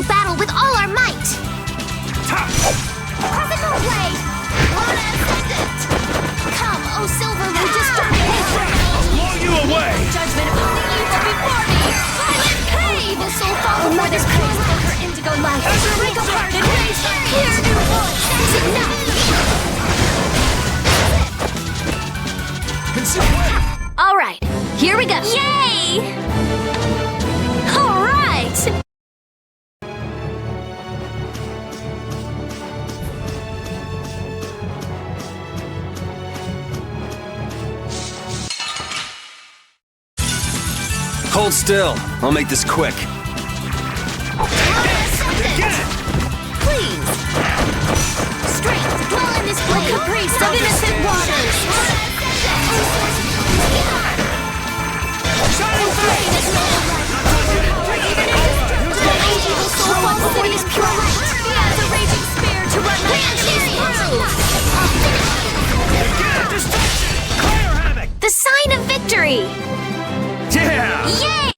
battle with all our might! Classical blade! Lord Ascendant! Come, O Silver Ray! I'll blow you away! Judgment upon the evil before me! I will pay! The soul fall before this praise for her indigo light! Break apart and raise her! Hear new voice! That's enough! All right, here we go! Yay! All right! Hold still. I'll make this quick. Please! Strength, dwell in this blade! Caprice of innocent waters! Shining face! Evil soul falls before this pure light! As a raging spear to run my enemies through! Fire havoc! The sign of victory! Yeah! Yay!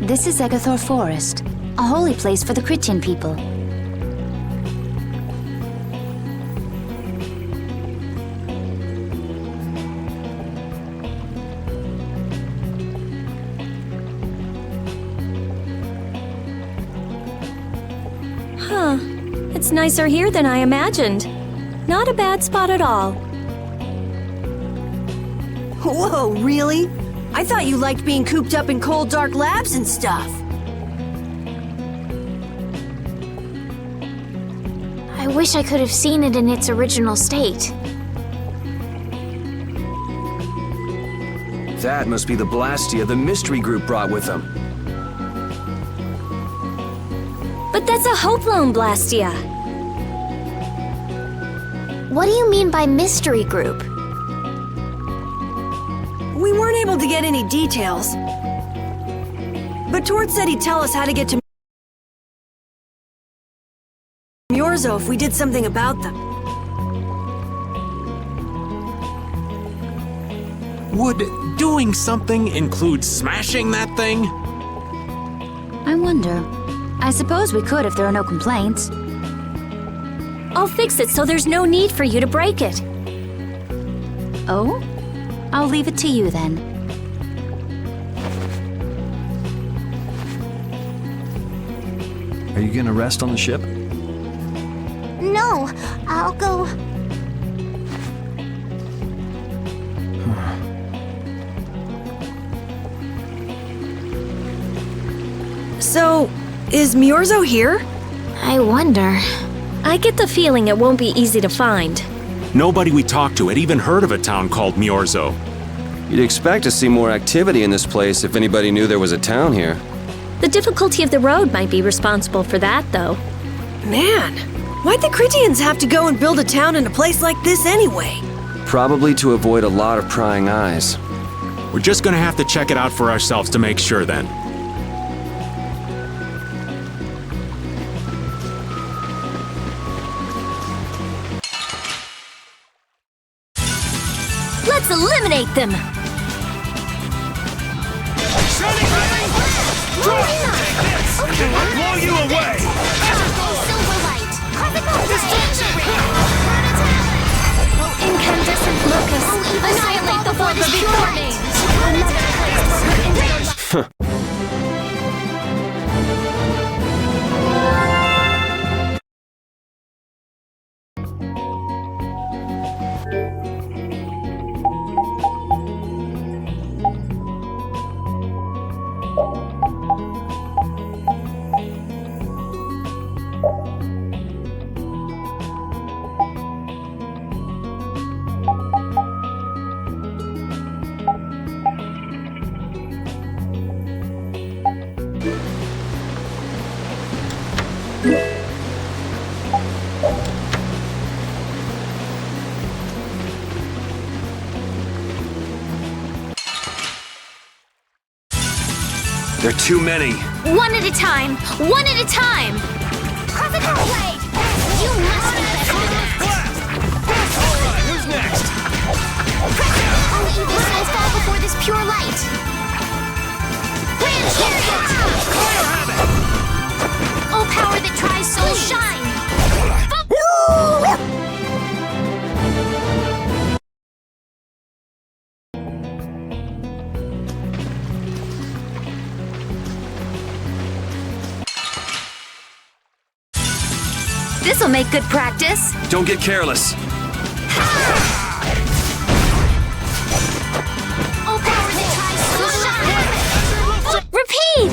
This is Egathor Forest, a holy place for the Christian people. Huh. It's nicer here than I imagined. Not a bad spot at all. Whoa, really? I thought you liked being cooped up in cold, dark labs and stuff. I wish I could have seen it in its original state. That must be the Blastia the mystery group brought with them. But that's a Hoplone Blastia. What do you mean by mystery group? We weren't able to get any details. But Tord said he'd tell us how to get to Myorzo if we did something about them. Would doing something include smashing that thing? I wonder. I suppose we could if there are no complaints. I'll fix it so there's no need for you to break it. Oh? I'll leave it to you then. Are you gonna rest on the ship? No, I'll go... So, is Myorzo here? I wonder... I get the feeling it won't be easy to find. Nobody we talked to had even heard of a town called Myorzo. You'd expect to see more activity in this place if anybody knew there was a town here. The difficulty of the road might be responsible for that, though. Man, why'd the Critians have to go and build a town in a place like this anyway? Probably to avoid a lot of prying eyes. We're just gonna have to check it out for ourselves to make sure then. Let's eliminate them! Shining face! Drop! Take this! I'll blow you away! Silver light! Classical Destruction! Burn attack! Oh, incandescent locust! Annihilate the form before me! Another place for her indigo light. There are too many. One at a time. One at a time. Critical blade. You must be better. Alright, who's next? All evil souls fall before this pure light. Grand chariot. Oh, power that tries souls shine. This'll make good practice. Don't get careless. Oh, power that tries souls shine. Repeat.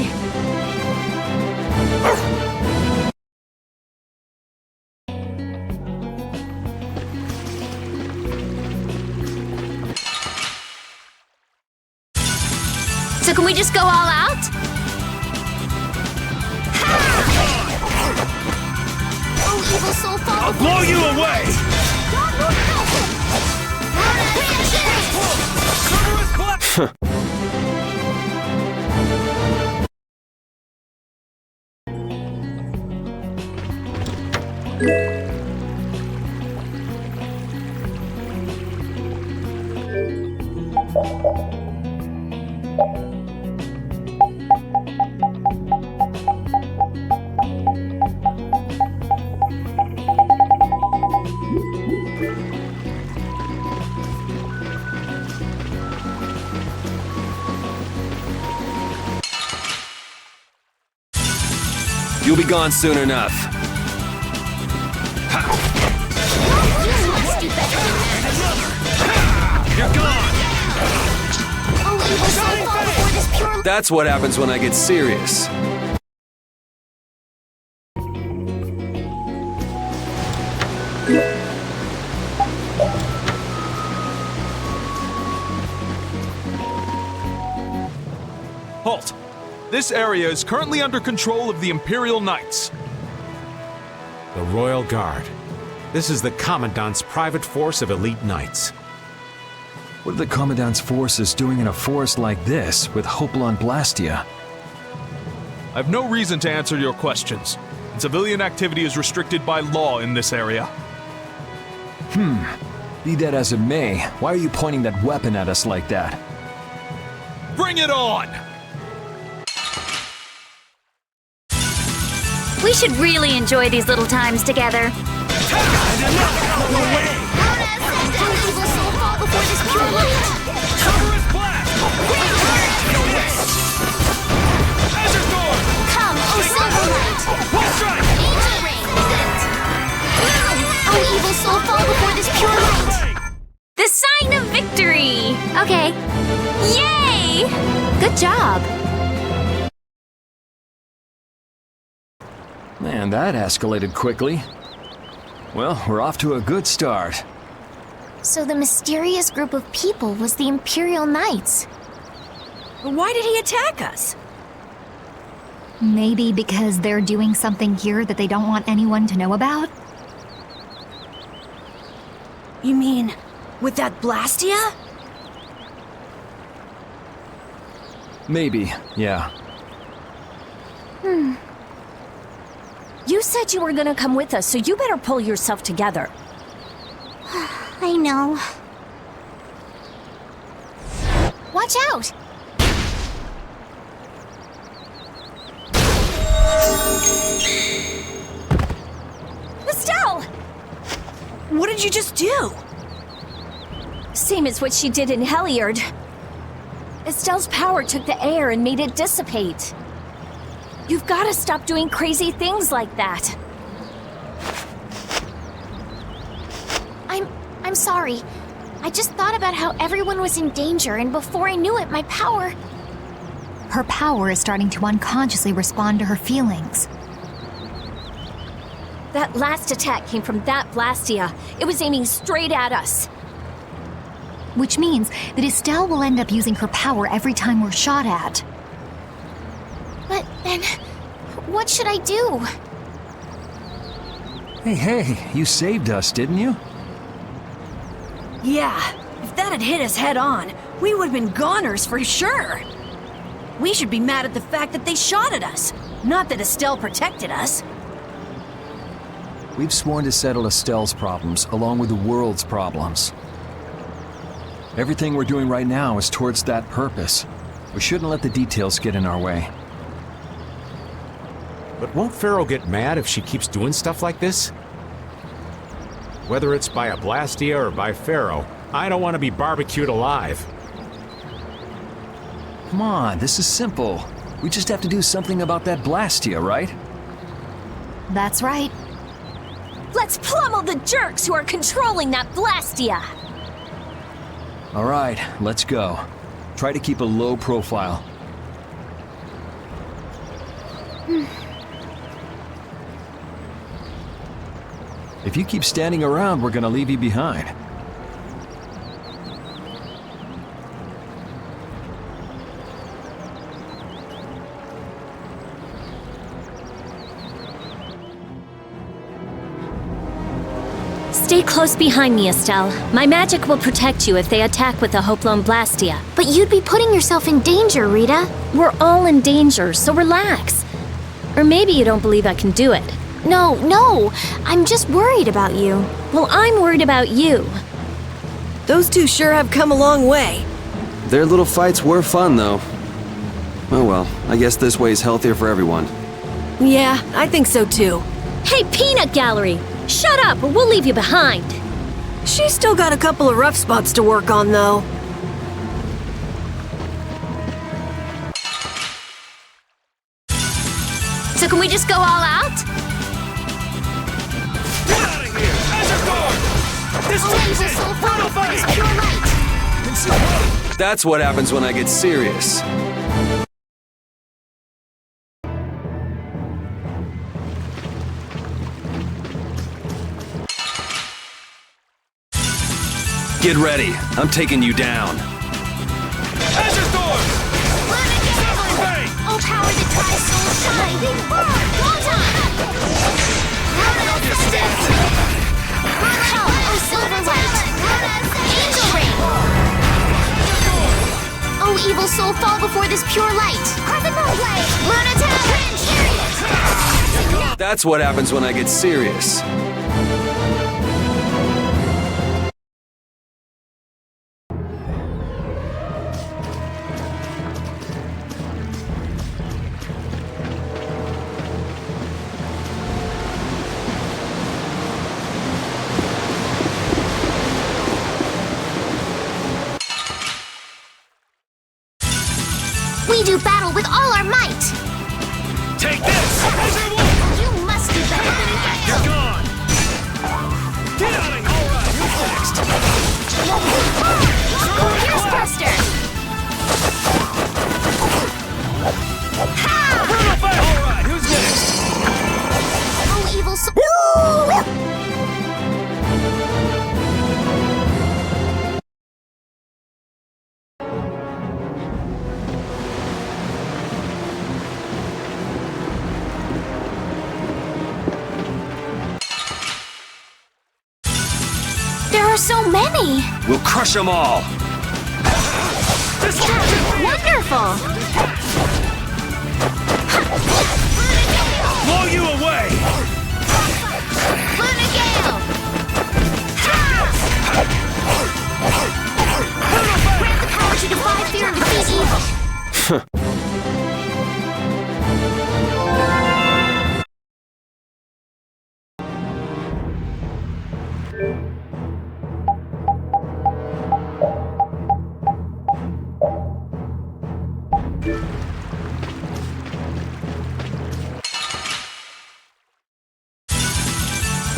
So can we just go all out? Oh, evil soul fall. I'll blow you away! You'll be gone soon enough. You're gone! Oh, evil soul fall before this pure That's what happens when I get serious. Halt! This area is currently under control of the Imperial Knights. The Royal Guard. This is the Commandant's private force of elite knights. What are the Commandant's forces doing in a forest like this with Hopla and Blastia? I have no reason to answer your questions. Civilian activity is restricted by law in this area. Be that as it may, why are you pointing that weapon at us like that? Bring it on! We should really enjoy these little times together. evil soul fall before this pure light. Come, oh silver light. Angel ring. Oh, evil soul fall before this pure light. The sign of victory! Okay. Yay! Good job. Man, that escalated quickly. Well, we're off to a good start. So the mysterious group of people was the Imperial Knights. Why did he attack us? Maybe because they're doing something here that they don't want anyone to know about? You mean, with that Blastia? Maybe, yeah. You said you were gonna come with us, so you better pull yourself together. I know. Watch out! Estelle! What did you just do? Same as what she did in Heliard. Estelle's power took the air and made it dissipate. You've got to stop doing crazy things like that. I'm sorry. I just thought about how everyone was in danger, and before I knew it, my power... Her power is starting to unconsciously respond to her feelings. That last attack came from that Blastia. It was aiming straight at us. Which means that Estelle will end up using her power every time we're shot at. But then, what should I do? Hey, you saved us, didn't you? Yeah, if that had hit us head on, we would have been goners for sure. We should be mad at the fact that they shot at us, not that Estelle protected us. We've sworn to settle Estelle's problems along with the world's problems. Everything we're doing right now is towards that purpose. We shouldn't let the details get in our way. But won't Pharaoh get mad if she keeps doing stuff like this? Whether it's by a Blastia or by Pharaoh, I don't want to be barbecued alive. Come on, this is simple. We just have to do something about that Blastia, right? That's right. Let's pummel the jerks who are controlling that Blastia! All right, let's go. Try to keep a low profile. If you keep standing around, we're gonna leave you behind. Stay close behind me, Estelle. My magic will protect you if they attack with a Hoplon Blastia. But you'd be putting yourself in danger, Rita. We're all in danger, so relax. Or maybe you don't believe I can do it. No, I'm just worried about you. Well, I'm worried about you. Those two sure have come a long way. Their little fights were fun, though. Oh well, I guess this way's healthier for everyone. Yeah, I think so too. Hey, Peanut Gallery! Shut up, or we'll leave you behind. She's still got a couple of rough spots to work on, though. So can we just go all out? Get out of here! Azure Guard! This Soul Fall before this pure light! That's what happens when I get serious. Get ready. I'm taking you down. Azure Storm! Oh, power that ties soul shine! Big bird! Water! Oh, silver light! Angel ring! Oh, evil soul, fall before this pure light! Cardinal blade! Lunata! That's what happens when I get serious. We do battle with all our might! Take this! Azure Wolf! You must do better than that! You're gone! Get out of here! Alright, who's next? Pierce Buster! Alright, who's next? Oh, evil soul... There are so many! We'll crush them all. Wonderful! Blow you away! Luna Gale! Grant the power to defy fear and defeat evil!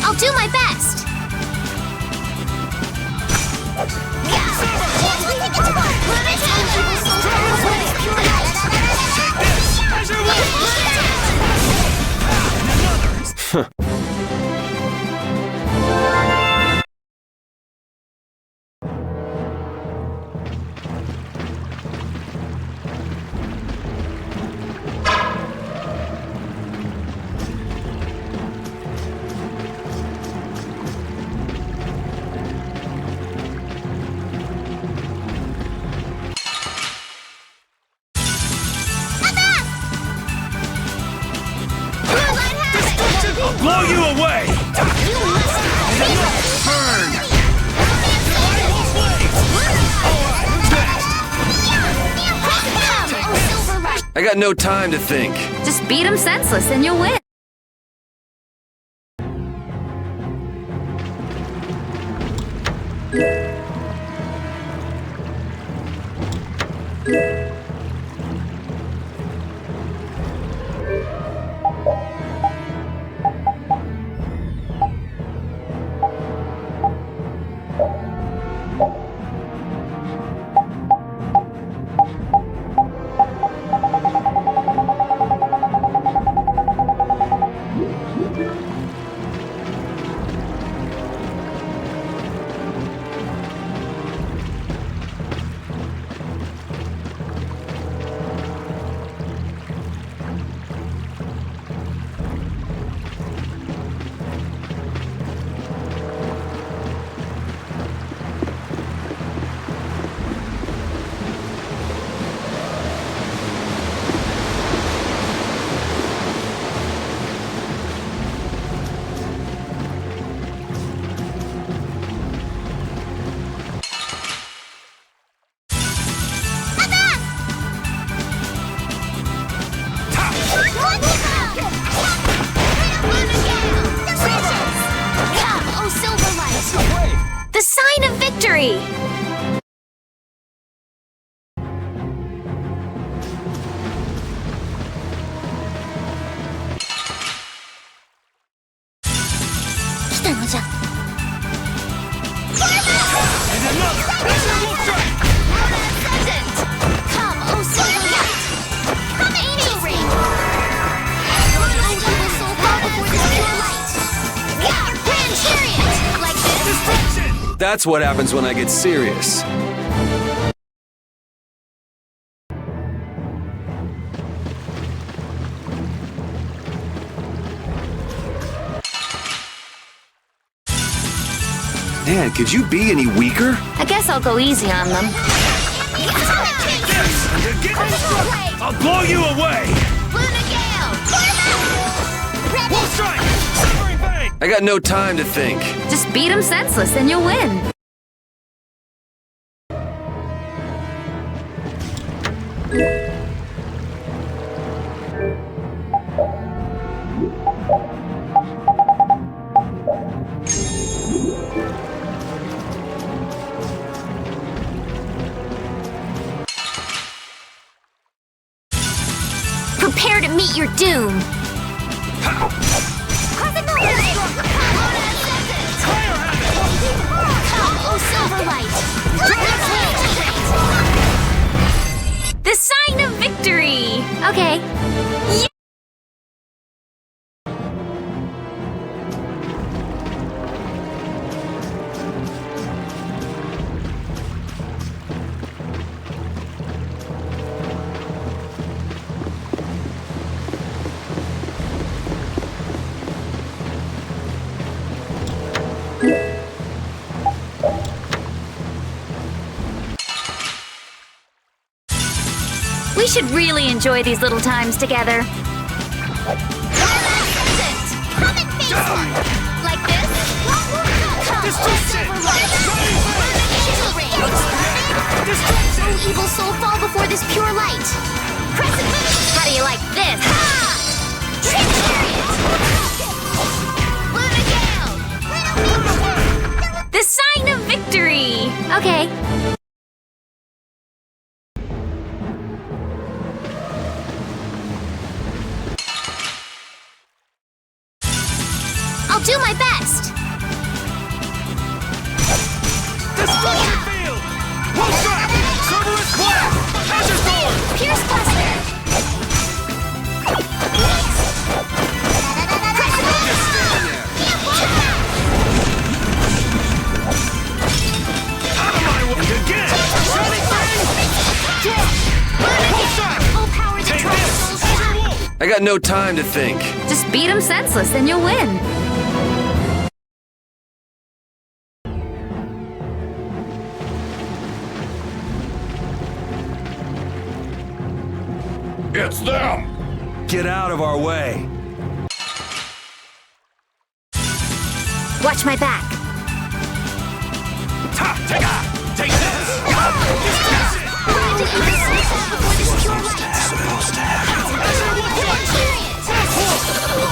I'll do my best! blow you away! You must Burn! come, oh Silver Rush! I got no time to think. Just beat him senseless and you'll win. Come, oh Silver Light! The sign of victory! Come, oh Silver Light! Come, Angel Ring! Oh, evil soul, fall before this pure light! Yeah, Grand Chariot! Like this? That's what happens when I get serious. Man, could you be any weaker? I guess I'll go easy on them. I'll blow you away! Luna Gale! Wolf Strike! Severing Fang! I got no time to think. Just beat him senseless and you'll win. Prepare to meet your doom! Come, oh Silver Light! The sign of victory! Okay. We should really enjoy these little times together. Come and face me! Like this? Come, oh Silver Light! Angel Ring! Oh, evil soul, fall before this pure light! Crescent Moon! How do you like this? Grand Chariot! Luna Gale! The sign of victory! Okay. I'll do my best! Destruction Field! Wolf Strike! Cerberus Blast! Azure Storm! Pierce Buster! Out of my way! And again! Shining Fang! Drop! Wolf Strike! Full power to Take try this! Soul's Azure shine! Wolf! I got no time to think. Just beat him senseless and you'll win. It's them! Get out of our way. Watch my back. Take this!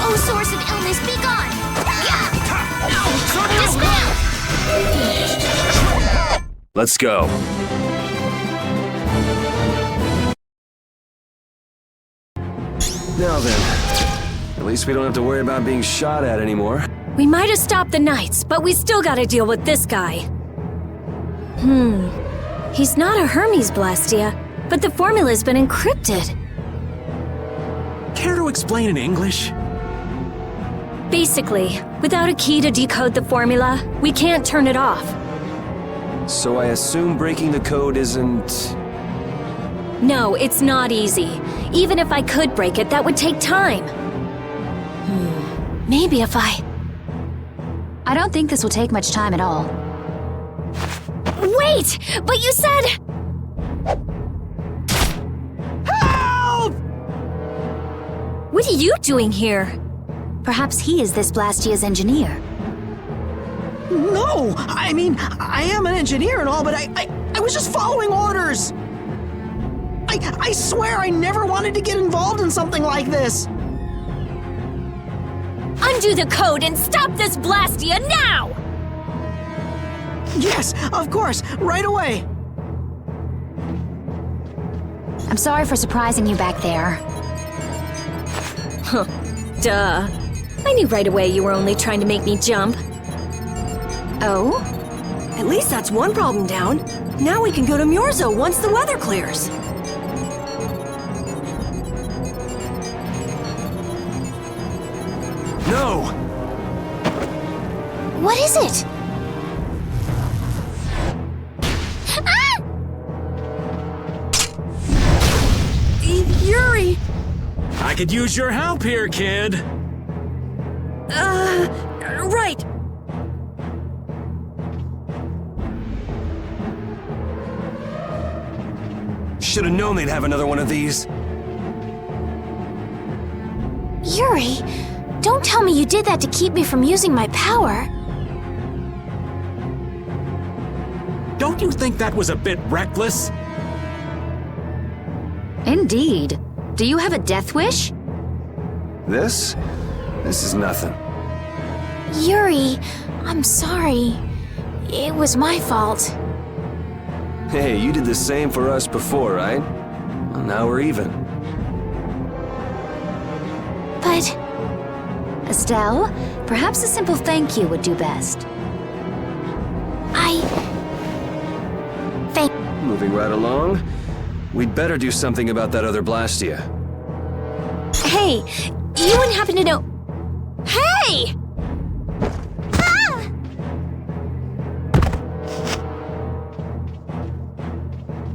Oh, source of illness, be gone! Dispel! Let's go. Now then, at least we don't have to worry about being shot at anymore. We might have stopped the Knights, but we still gotta deal with this guy. He's not a Hermes Blastia, but the formula's been encrypted. Care to explain in English? Basically, without a key to decode the formula, we can't turn it off. So I assume breaking the code isn't... No, it's not easy. Even if I could break it, that would take time. Maybe if I don't think this will take much time at all. Wait! But you said... Help! What are you doing here? Perhaps he is this Blastia's engineer. No! I mean, I am an engineer and all, but I was just following orders! I swear I never wanted to get involved in something like this! Undo the code and stop this Blastia now! Yes, of course, right away! I'm sorry for surprising you back there. Huh, duh. I knew right away you were only trying to make me jump. Oh? At least that's one problem down. Now we can go to Myorzo once the weather clears. No! What is it? Yuri! I could use your help here, kid. Right. Should have known they'd have another one of these. Yuri, don't tell me you did that to keep me from using my power. Don't you think that was a bit reckless? Indeed. Do you have a death wish? This is nothing. Yuri, I'm sorry. It was my fault. Hey, you did the same for us before, right? Well, now we're even. But Estelle, perhaps a simple thank you would do best. Moving right along, we'd better do something about that other Blastia. Hey, you wouldn't happen to know... Hey!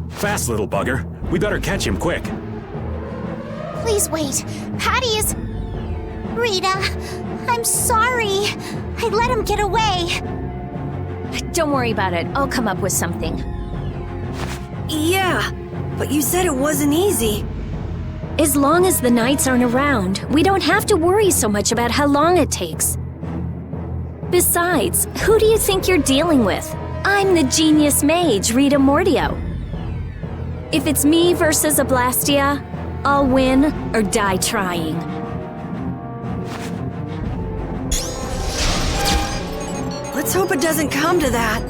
Fast, little bugger. We better catch him quick. please wait. Patty is... Rita, I'm sorry. I let him get away. Don't worry about it. I'll come up with something. Yeah, but you said it wasn't easy. As long as the knights aren't around, we don't have to worry so much about how long it takes. Besides, who do you think you're dealing with? I'm the genius mage, Rita Mordio. If it's me versus a Blastia, I'll win or die trying. Let's hope it doesn't come to that.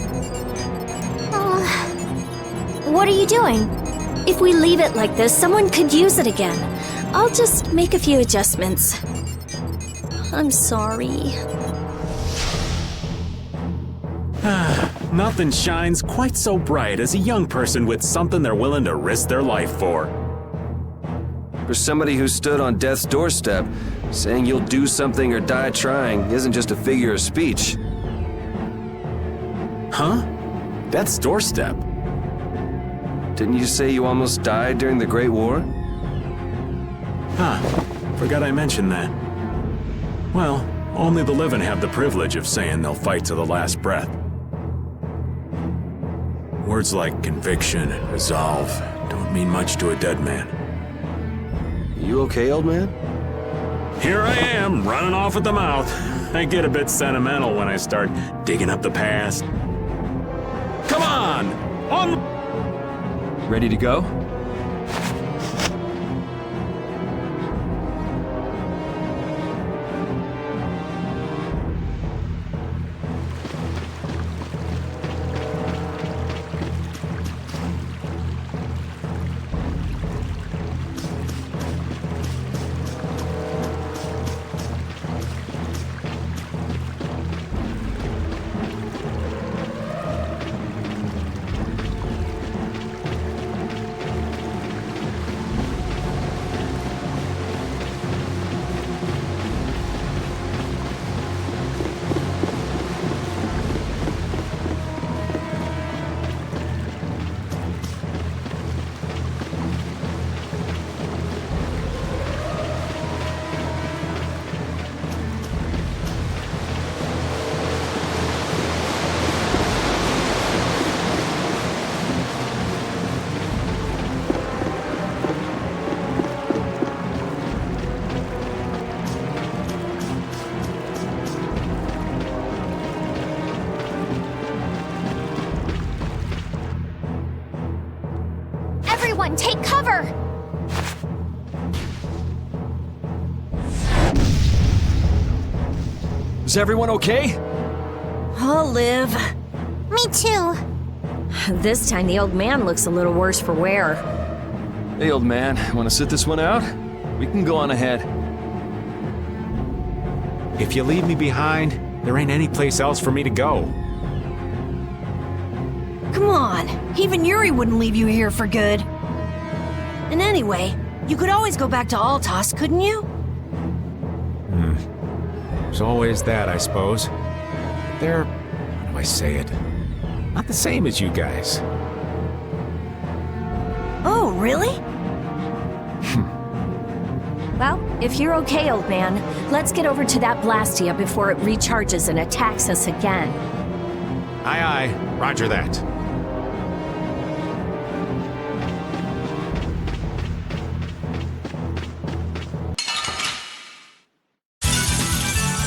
What are you doing? If we leave it like this, someone could use it again. I'll just make a few adjustments. I'm sorry. Nothing shines quite so bright as a young person with something they're willing to risk their life for. For somebody who stood on death's doorstep, saying you'll do something or die trying isn't just a figure of speech. Huh? Death's doorstep? Didn't you say you almost died during the Great War? Huh. Forgot I mentioned that. Well, only the living have the privilege of saying they'll fight to the last breath. Words like conviction and resolve don't mean much to a dead man. You okay, old man? Here I am, running off at the mouth. I get a bit sentimental when I start digging up the past. Come on! On! Ready to go? Everyone, take cover! Is everyone okay? I'll live. Me too. This time the old man looks a little worse for wear. Hey, old man, want to sit this one out? We can go on ahead. If you leave me behind, there ain't any place else for me to go. Come on, even Yuri wouldn't leave you here for good. And anyway, you could always go back to Altos, couldn't you? There's always that, I suppose. They're, how do I say it? Not the same as you guys. Oh, really? Well, if you're okay, old man, let's get over to that Blastia before it recharges and attacks us again. Aye, aye. Roger that.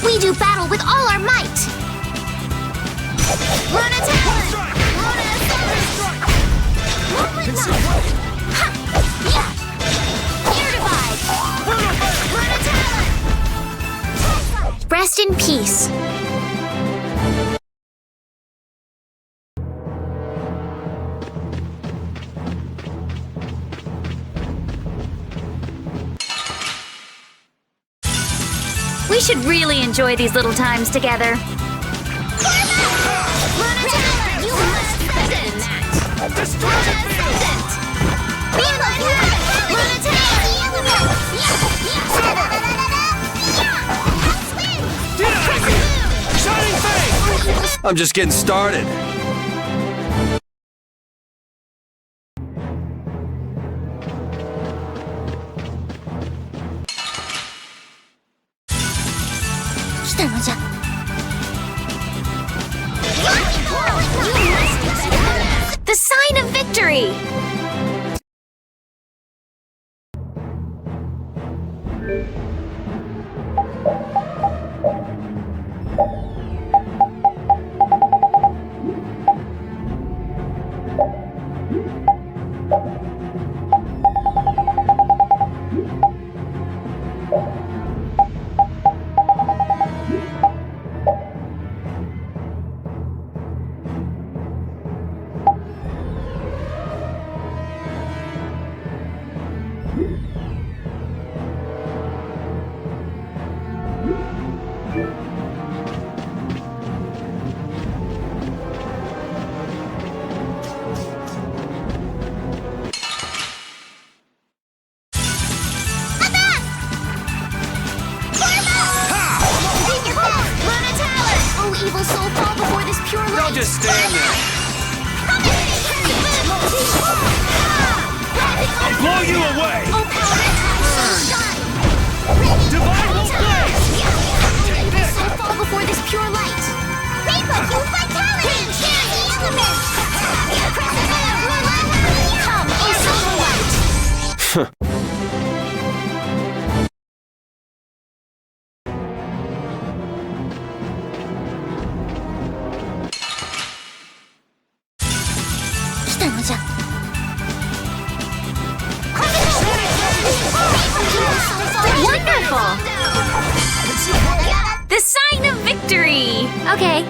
We do battle with all our might! Run attack! Run attack! Movement knife! Ha! Yeah! Air divide! Run attack! Rest in peace. We should really enjoy these little times together. I'm just getting started. The sign of victory! Evil soul fall before this pure light. Don't just stand there. I'll blow you away! Oh, Divine will blaze! Evil soul fall before this pure light. Rainbow, you vitality! Share the elements! Come, oh silver light! The sign of victory! Okay.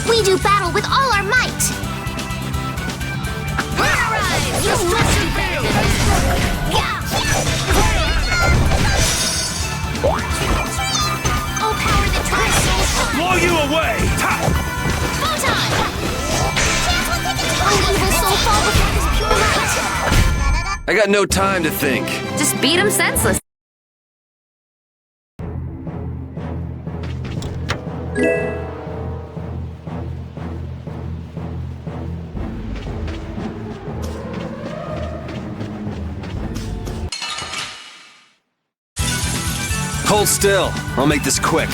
We do battle with all our might! Destruction field! Oh, power that tries so Blow you away! Photon! Oh, evil soul fall before this pure light! I got no time to think. Just beat him senseless. Hold still. I'll make this quick.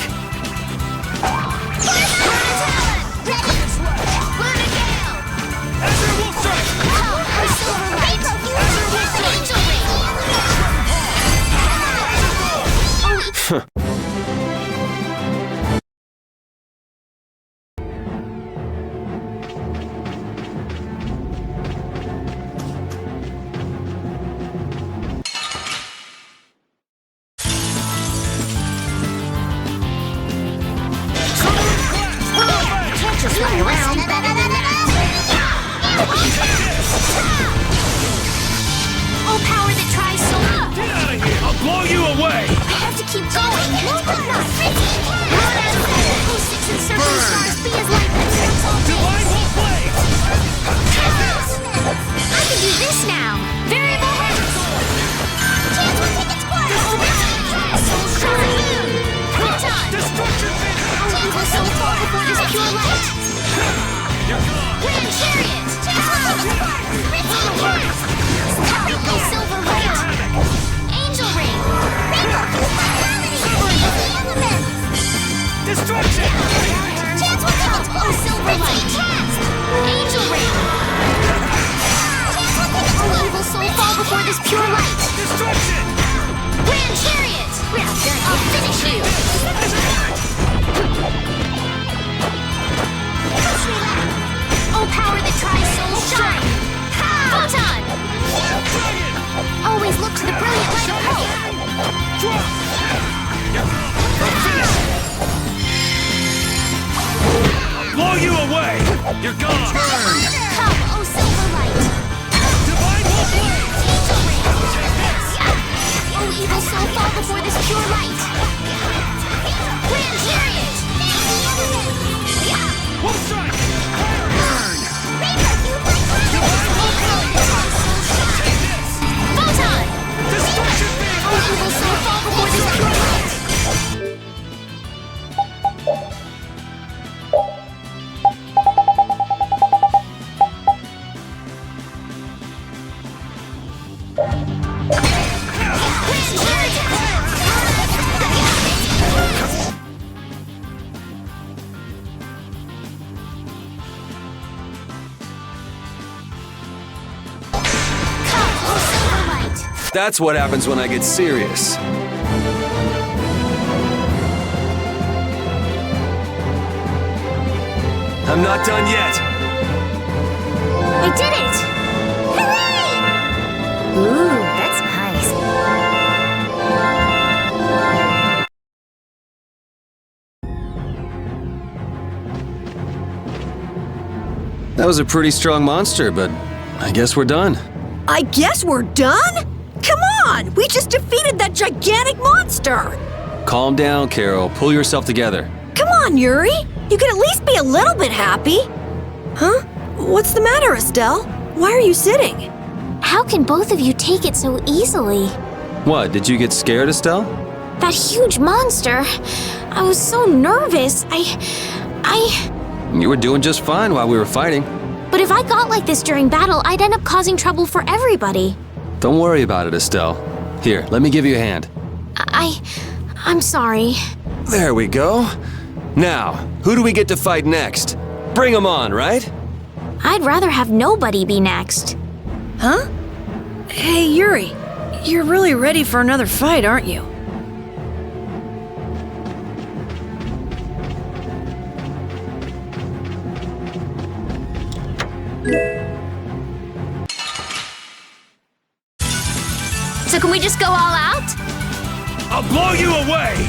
Oh, power that tries so hard! Get out of here! I'll blow you away! I have to keep going! No, good enough! Oh, six and seven stars be as lightness! Divine will blade! I can do this now! Variable ranks! Chance will take its course! Soul shine! Photon! Destruction field! Oh, evil soul fall before this pure light! You're gone! Grand chariot! Oh, silver light! Angel ring! Destruction! Chance will take its course! Silver light! Angel ring! Oh, evil soul fall before this pure light! Destruction! Grand chariot! I'll finish you! Oh, power that tries soul shine! Photon! Always look to the brilliant light of hope! Blow you away! You're gone! Come, oh silver light! Divine will blade! Angel ring! Oh, evil soul fall before this pure light! Grand chariot! Wolf strike! Photon! Destruction field! Oh, evil soul fall before this pure light! That's what happens when I get serious. I'm not done yet. I did it! Hooray! Ooh, that's nice. That was a pretty strong monster, but I guess we're done. I guess we're done? Come on! We just defeated that gigantic monster! Calm down, Carol. Pull yourself together. Come on, Yuri! You could at least be a little bit happy! Huh? What's the matter, Estelle? Why are you sitting? How can both of you take it so easily? What, did you get scared, Estelle? That huge monster. I was so nervous. You were doing just fine while we were fighting. But if I got like this during battle, I'd end up causing trouble for everybody. Don't worry about it, Estelle. Here, let me give you a hand. I'm sorry. There we go. Now, who do we get to fight next? Bring them on, right? I'd rather have nobody be next. Huh? Hey, Yuri. You're really ready for another fight, aren't you? So can we just go all out? I'll blow you away!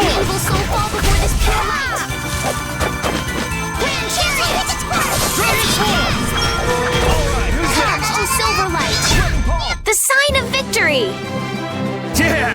Evil soul fall before this pure light. Grand chariot! Dragon Sword! Alright, who's Come, next? oh silver light! Dragon Palm! The sign of victory! Yeah!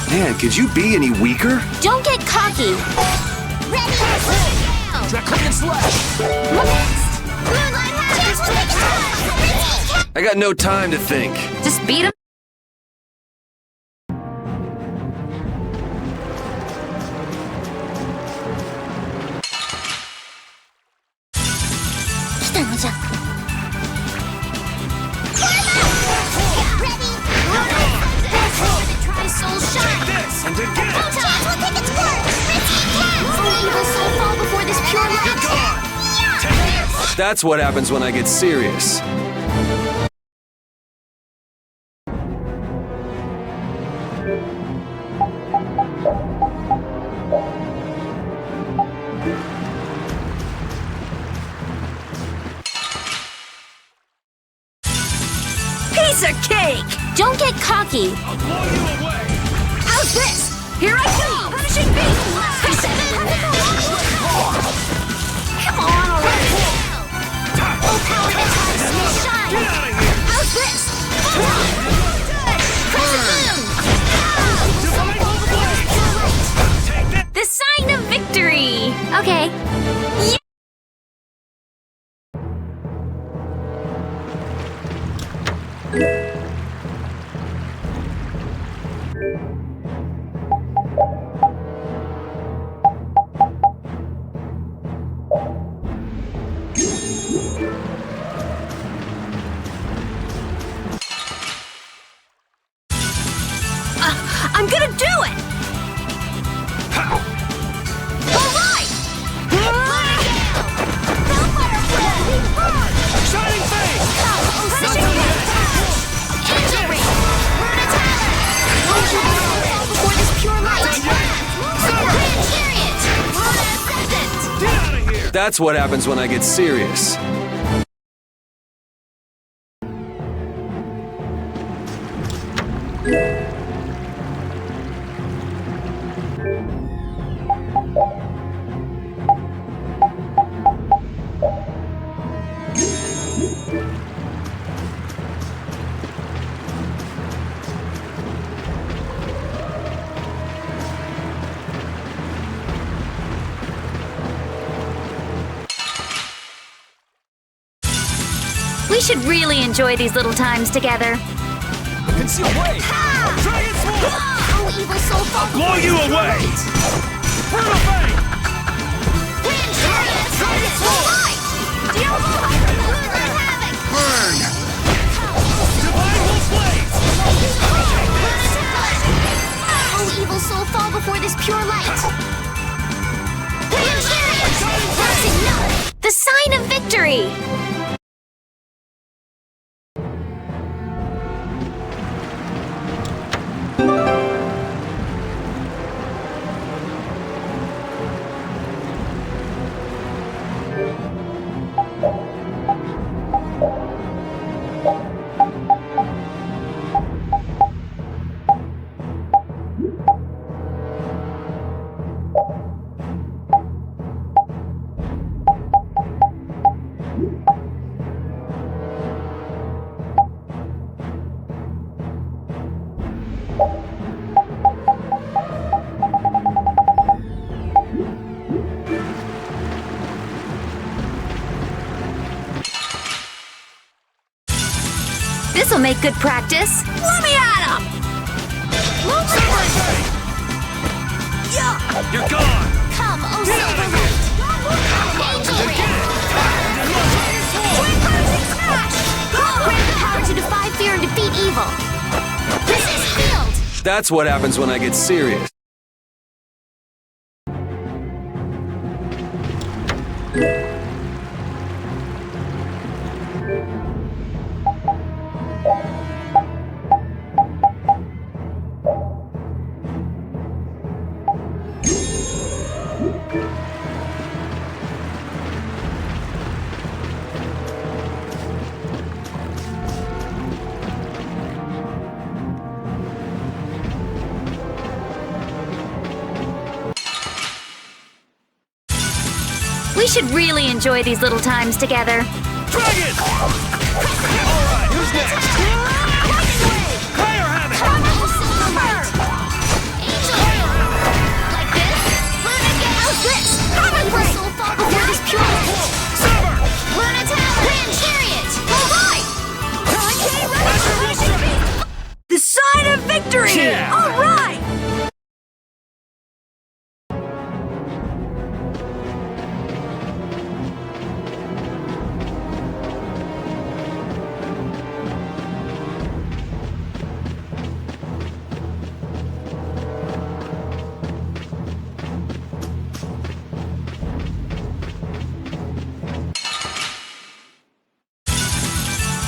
Man, could you be any weaker? Don't get cocky! Ready! Draconian Slash! Next! Moonlight Hazard! I got no time to think. Just beat him. Try soul shine! This and again! Chance will take its course! Evil soul fall before this pure light! Gone! Take this! That's what happens when I get serious. Piece of cake! Don't get cocky! I'll blow you away! How's this? Here I come! Punishing beast! Come on already! Oh, power that tries soul shine! Get out of here! How's this? Take that! The sign of victory! Okay. I'm gonna do it! Alright! Shining Face! Angel ring! Before this pure light! Grand chariot! Ascendant! Get out of here! That's what happens when I get serious. We should really enjoy these little times together. Conceal way! Dragon Sword! Oh, evil soul fall Blow you away! Brutal Fang! Grand chariot! Dragon sword! Diablo Moonlight havoc! Burn! Divine Wolf Blades! Oh, evil soul fall before this pure light! Grand chariot! That's enough! The sign of victory! This'll make good practice. Let me at him! You're gone! Come, oh silver light! Angel ring! Grant the power to defy fear and defeat evil! This is healed! That's what happens when I get serious. We should really enjoy these little times together. Dragon! Alright, who's next? Fire Hammock! Come, oh silver light! Angel ring! Like this? Learn again! How's this? Common break! Soul fall before this pure light! Summer! Learn a talent! Grand chariot! Alright! The sign of victory! Yeah. All right!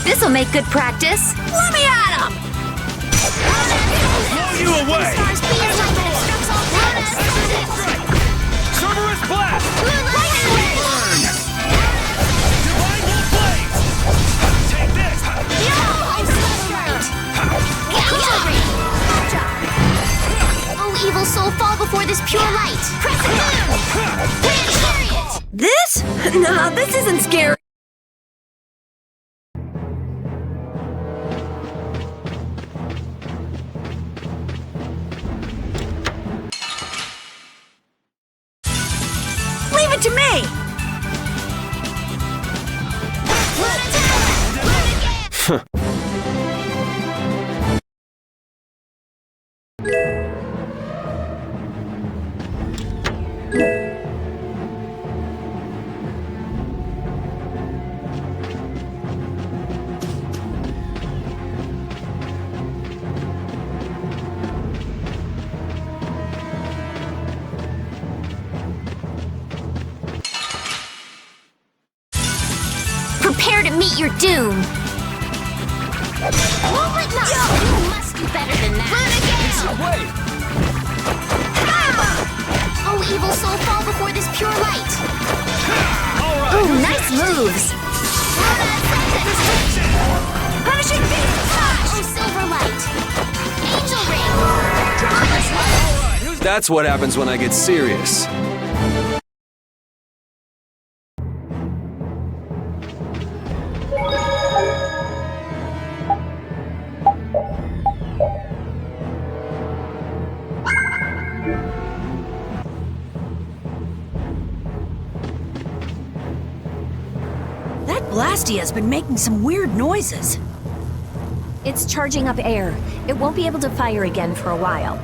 This'll make good practice. Let me at him! Blow you away! Stars be your light that obstructs all paths! Cerberus Blast! Lightning ring! Divine Wolf Blaze! Take this! Oh silver light! Angel ring! Oh evil soul, fall before this pure light! Crescent moon! Grand chariot! This? Nah, this isn't scary. Leave it to me! Prepare to meet your doom! Movement not! You must do better than that! Learn again! Wait! Oh evil soul, fall before this pure light! Alright! Ooh, nice moves. Punishing beam! Oh silver light! Angel ring! That's what happens when I get serious. That Blastia's been making some weird noises. It's charging up air. It won't be able to fire again for a while.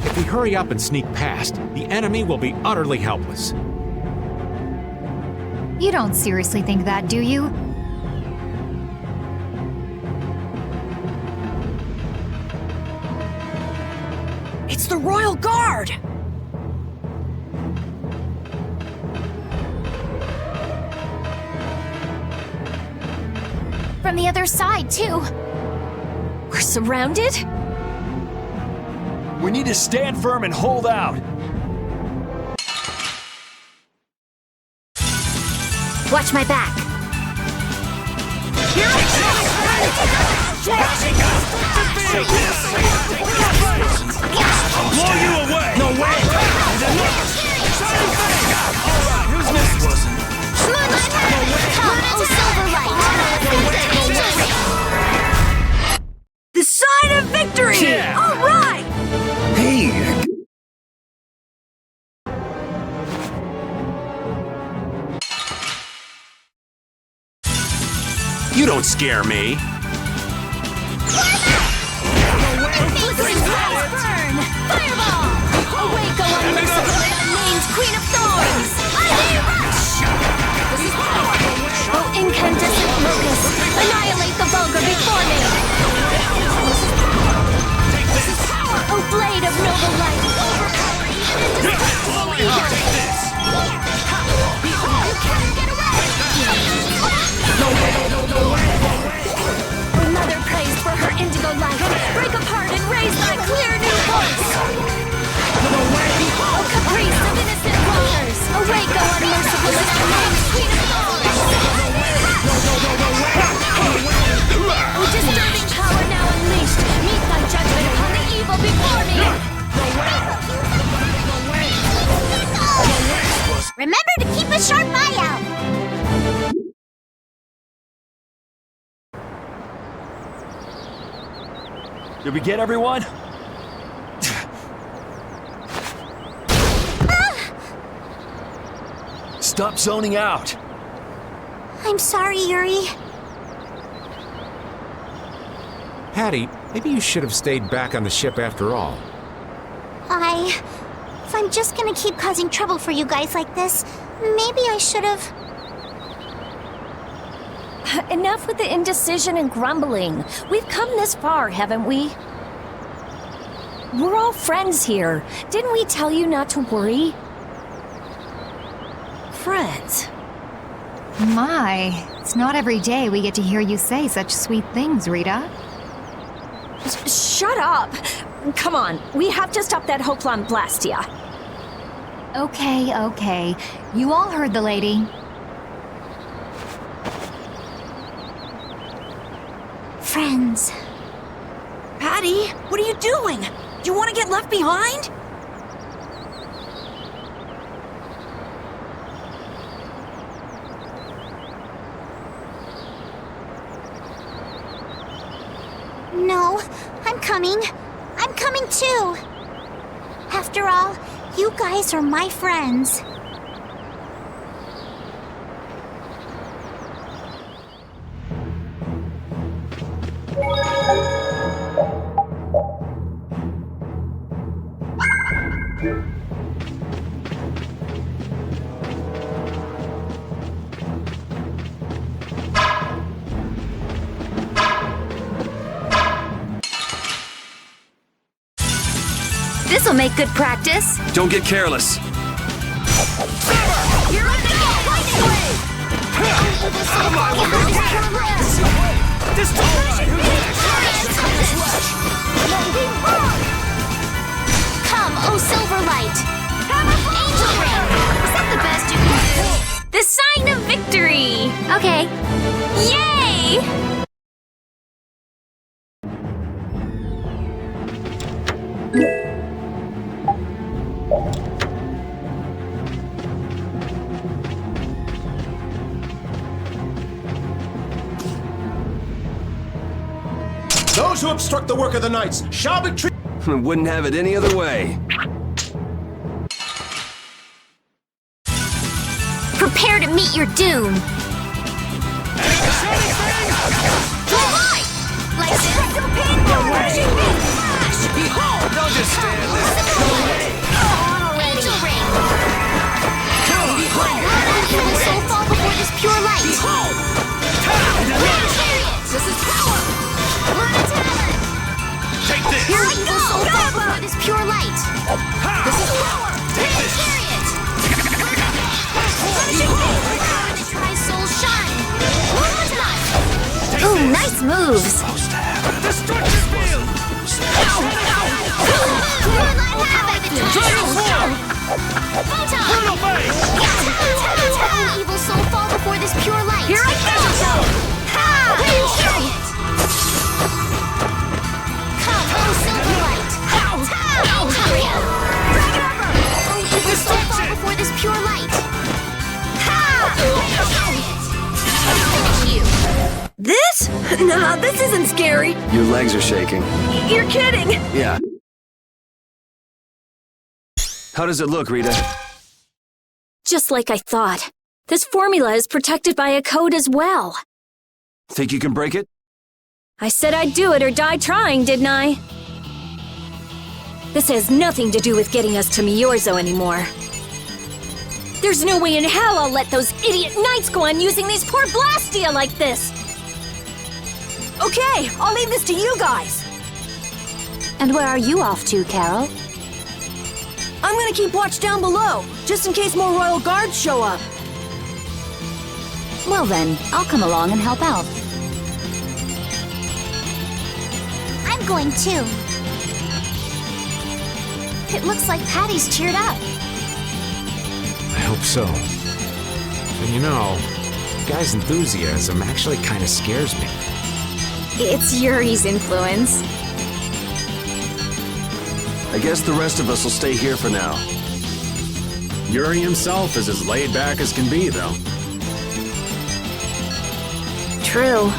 If we hurry up and sneak past, the enemy will be utterly helpless. You don't seriously think that, do you? It's the Royal Guard! From the other side, too! We're surrounded? We need to stand firm and hold out. Watch my back. Blow you away! No way! Who's next? Come, oh silver light! The sign of victory! Yeah. All right! Hey! You don't scare me. Flickering flames burn! Fireball! Awake, O unmerciful and unnamed Queen of Thorns! Mighty rush! O incandescent locust! Annihilate the vulgar before me! O blade of noble light! Overpower even indestructible evil! You can't get away! O mother praised for her indigo light! Break apart and raise thy clear new voice! O caprice of innocent waters! Awake, O unmerciful and unnamed Queen of Thorns! O disturbing power now unleashed! Meet thy judgment upon the evil before me! Remember to keep a sharp eye out. Did we get everyone? Stop zoning out. I'm sorry, Yuri. Patty, maybe you should have stayed back on the ship after all. If I'm just gonna keep causing trouble for you guys like this, maybe I should have... Enough with the indecision and grumbling. We've come this far, haven't we? We're all friends here. Didn't we tell you not to worry? Friends. My, it's not every day we get to hear you say such sweet things, Rita. Shut up! Come on, we have to stop that Hoplan Blastia. Okay. You all heard the lady. Friends. Patty, what are you doing? Do you want to get left behind? No, I'm coming. I'm coming too. After all, you guys are my friends. This'll make good practice. Don't get careless. You're on the go! Lightning wave! Come, oh Silverlight! Angel Ring! Is that the best you can do? The sign of victory! Okay. Yay! Those who obstruct the work of the knights shall be treated. Wouldn't have it any other way. Prepare to meet your doom. Like spectral paintball! Behold! Don't just stand there. Angel Ring! Behold! Evil soul fall before this pure light! Behold! This is power! Take this! Your evil soul fall before this pure light! This is power! Chariot! The tri-soul shine! Ooh, nice moves. Destruction field! Brutal base! Evil soul fall before this pure light! Here I go! Come, oh Silverlight! Evil soul fall before this pure light! Finish you! This? Nah, this isn't scary. Your legs are shaking. You're kidding. Yeah. How does it look, Rita? Just like I thought. This formula is protected by a code as well. Think you can break it? I said I'd do it or die trying, didn't I? This has nothing to do with getting us to Miorzo anymore. There's no way in hell I'll let those idiot knights go on using these poor Blastia like this! Okay, I'll leave this to you guys. And where are you off to, Carol? I'm gonna keep watch down below, just in case more royal guards show up. Well then, I'll come along and help out. I'm going too. It looks like Patty's cheered up. I hope so. And you know, guy's enthusiasm actually kind of scares me. It's Yuri's influence. I guess the rest of us will stay here for now. Yuri himself is as laid back as can be, though. True.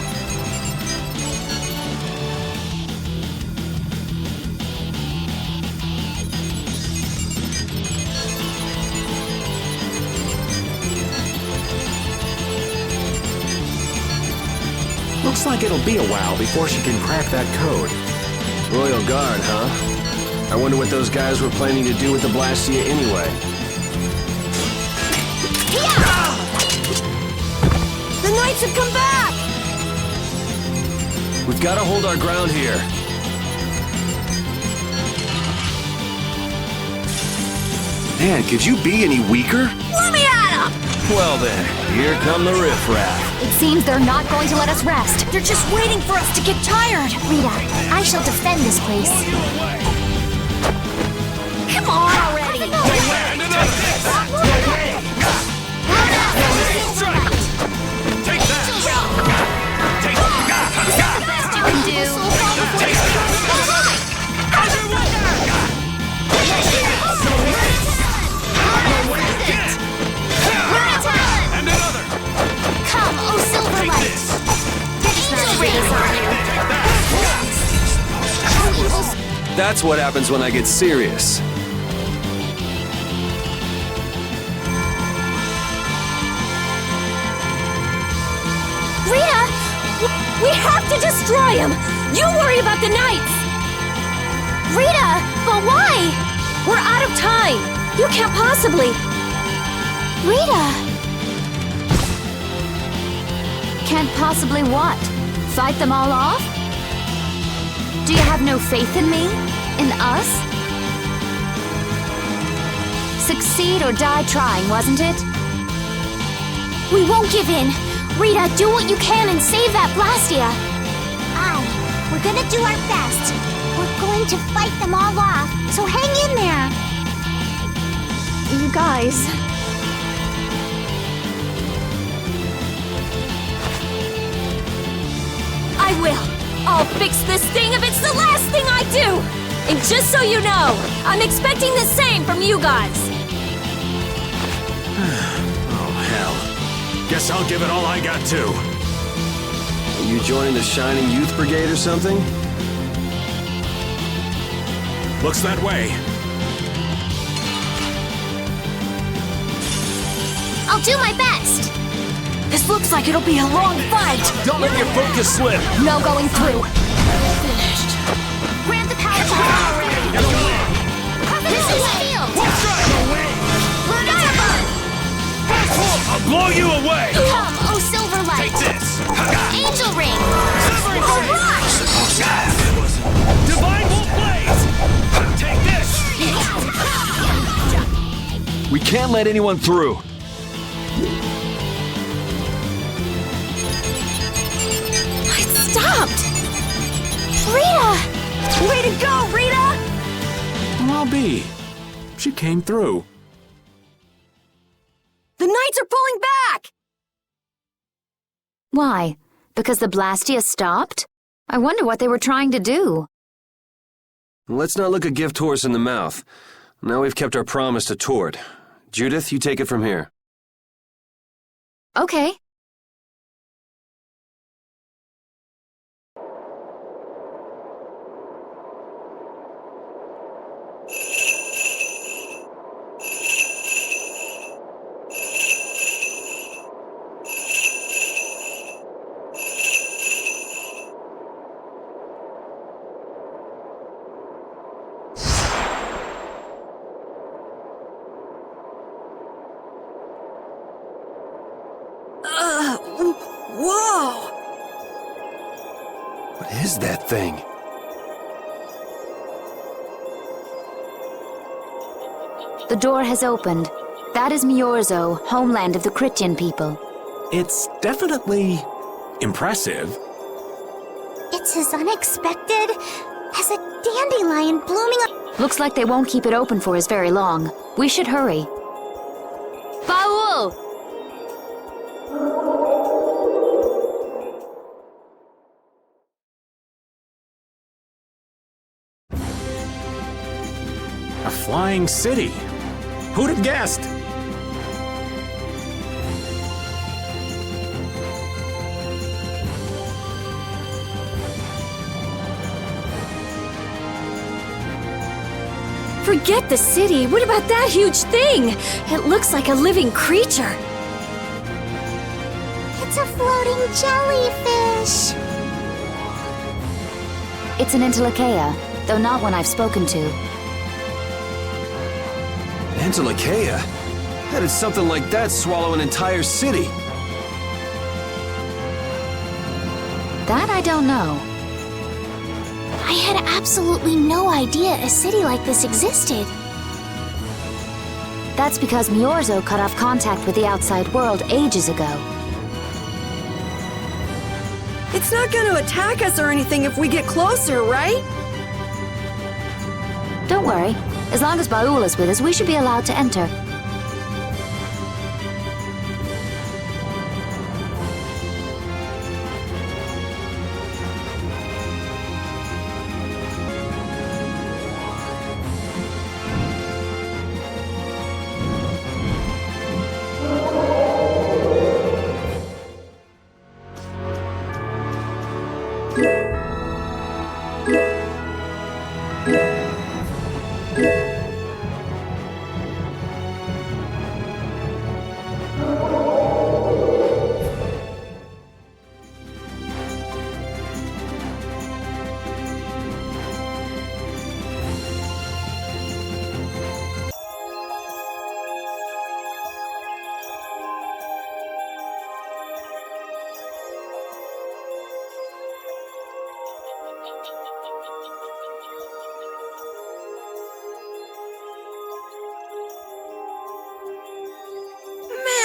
Looks like it'll be a while before she can crack that code. Royal Guard, huh? I wonder what those guys were planning to do with the Blastia anyway. The knights have come back! We've got to hold our ground here. Man, could you be any weaker? Let me at 'em! Well then, here come the riffraff. It seems they're not going to let us rest. They're just waiting for us to get tired. Rita, I shall defend this place. Come on already! Take that! Take The best you can do. and another! Come, oh Silverlight! Angel rays on you! That's what happens when I get serious. Rita! We have to destroy him! You worry about the knights! Rita! But why? We're out of time! You can't possibly... Rita! Can't possibly what? Fight them all off? Do you have no faith in me? In us? Succeed or die trying, wasn't it? We won't give in! Rita, do what you can and save that Blastia! Aye, we're gonna do our best. We're going to fight them all off, so hang in there. You guys... I will! I'll fix this thing if it's the last thing I do! And just so you know, I'm expecting the same from you guys! Oh, hell. Guess I'll give it all I got, too. Are you joining the Shining Youth Brigade or something? Looks that way. I'll do my best. This looks like it'll be a long fight. Don't let your focus slip! No going through. Finished. Grab the power bar already. This is field. I'll blow you away! Come, oh Silverlight. Take this! Angel ring. Oh rush. Divine Wolf Blaze! Take this! We can't let anyone through. It stopped! Rita! Way to go, Rita! Well, I'll be. She came through. The knights are pulling back! Why? Because the Blastia stopped? I wonder what they were trying to do. Let's not look a gift horse in the mouth. Now we've kept our promise to Tord. Judith, you take it from here. Okay. is that thing? The door has opened. That is Miorzo, homeland of the Critian people. It's definitely impressive. It's as unexpected as a dandelion blooming up. Looks like they won't keep it open for us very long. We should hurry. Baul! A flying city. Who'd have guessed? Forget the city. What about that huge thing? It looks like a living creature. It's a floating jellyfish. It's an Entelekea, though not one I've spoken to. Entelekea? How did something like that swallow an entire city? That I don't know. I had absolutely no idea a city like this existed. That's because Miorzo cut off contact with the outside world ages ago. It's not going to attack us or anything if we get closer, right? Don't worry. As long as Baul is with us, we should be allowed to enter.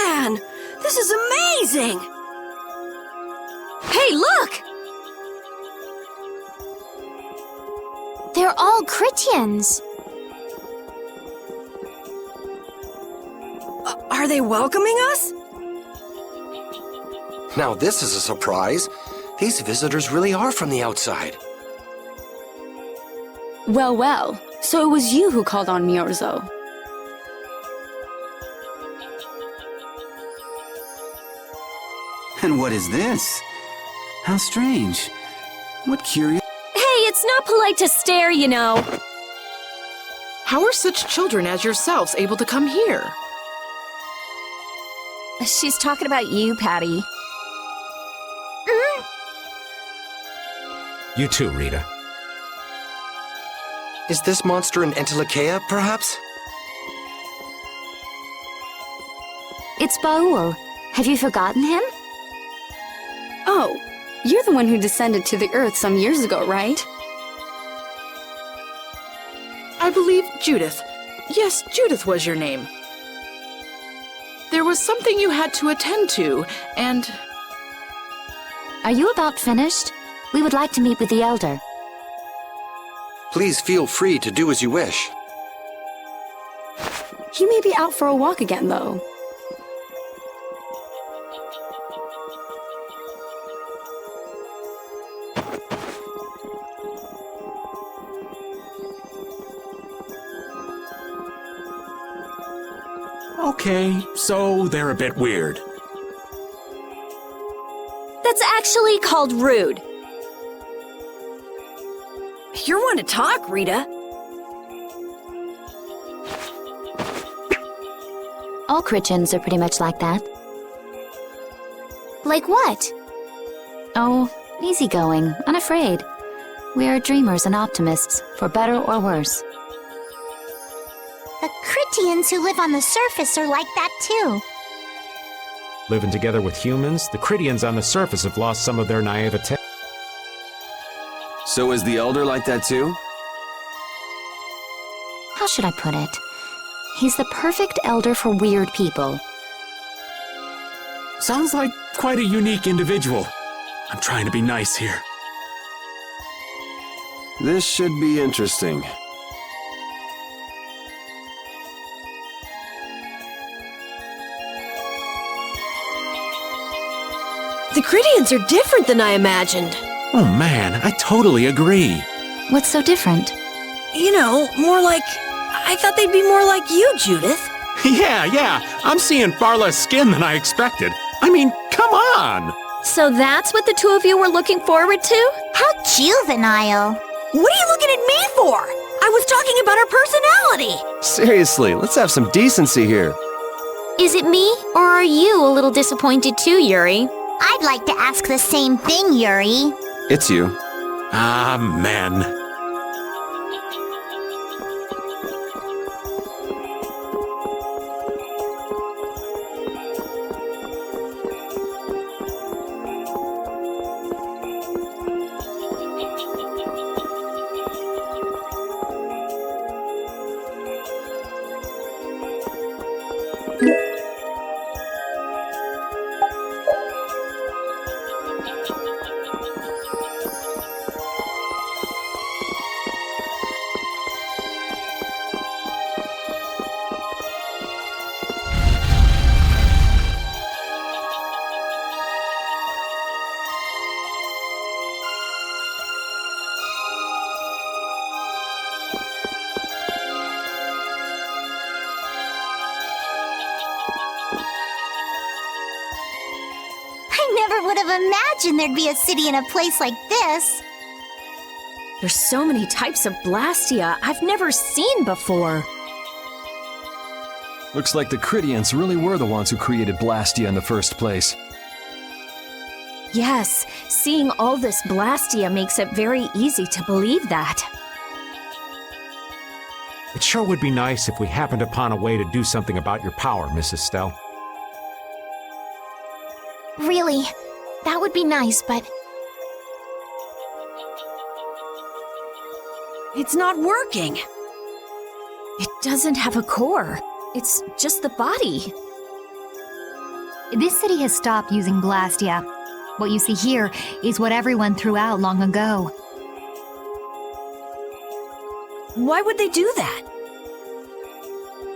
Man, this is amazing! Hey, look! They're all Critians. Are they welcoming us? Now this is a surprise. These visitors really are from the outside. Well, well. So it was you who called on Miorzo. And what is this? How strange. What curious... Hey, it's not polite to stare, you know. How are such children as yourselves able to come here? She's talking about you, Patty. You too, Rita. Is this monster an Entelekea, perhaps? It's Baul. Have you forgotten him? Oh, you're the one who descended to the Earth some years ago, right? I believe Judith. Yes, Judith was your name. There was something you had to attend to, and... Are you about finished? We would like to meet with the Elder. Please feel free to do as you wish. He may be out for a walk again, though. Okay, so they're a bit weird. That's actually called rude. You're one to talk, Rita. All Critians are pretty much like that. Like what? Oh, easygoing, unafraid. We are dreamers and optimists, for better or worse. The Critians who live on the surface are like that too. Living together with humans, the Critians on the surface have lost some of their naivete. So is the Elder like that too? How should I put it? He's the perfect elder for weird people. Sounds like quite a unique individual. I'm trying to be nice here. This should be interesting. The Gridians are different than I imagined. Oh man, I totally agree. What's so different? You know, more like... I thought they'd be more like you, Judith. Yeah, I'm seeing far less skin than I expected. I mean, come on! So that's what the two of you were looking forward to? How juvenile. What are you looking at me for? I was talking about her personality. Seriously, let's have some decency here. Is it me, or are you a little disappointed too, Yuri? I'd like to ask the same thing, Yuri. It's you. Ah, man. I never would have imagined there'd be a city in a place like this. There's so many types of Blastia I've never seen before. Looks like the Cridians really were the ones who created Blastia in the first place. Yes, seeing all this Blastia makes it very easy to believe that. It sure would be nice if we happened upon a way to do something about your power, Mrs. Stell. Really, that would be nice, but It's not working. It doesn't have a core. It's just the body. This city has stopped using Blastia. What you see here is what everyone threw out long ago. Why would they do that?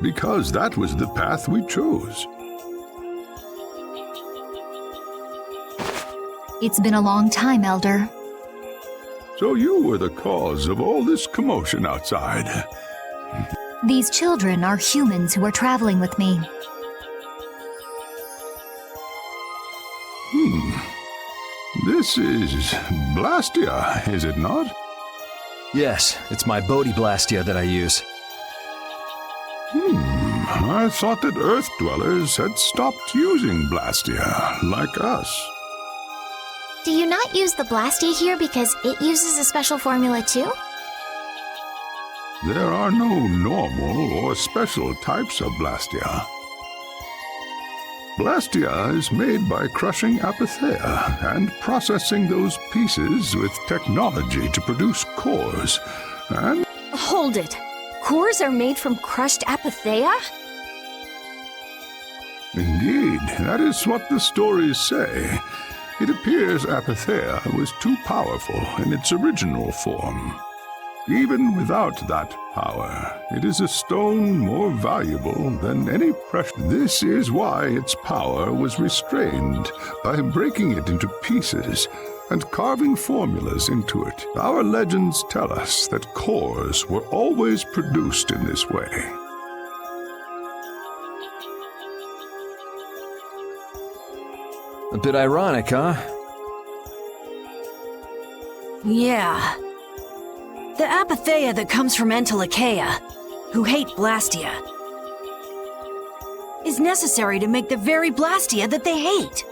Because that was the path we chose. It's been a long time, Elder. So you were the cause of all this commotion outside. These children are humans who are traveling with me. This is Blastia, is it not? Yes, it's my Bodhi Blastia that I use. I thought that Earth dwellers had stopped using Blastia, like us. do you not use the Blastia here because it uses a special formula too? There are no normal or special types of Blastia. Blastia is made by crushing Apatheia and processing those pieces with technology to produce cores, and... Hold it. Cores are made from crushed Apatheia? Indeed, that is what the stories say. It appears Apatheia was too powerful in its original form. Even without that power, it is a stone more valuable than any precious. This is why its power was restrained by breaking it into pieces and carving formulas into it. Our legends tell us that cores were always produced in this way. A bit ironic, huh? Yeah. The Apatheia that comes from Entelikeia, who hate Blastia, is necessary to make the very Blastia that they hate.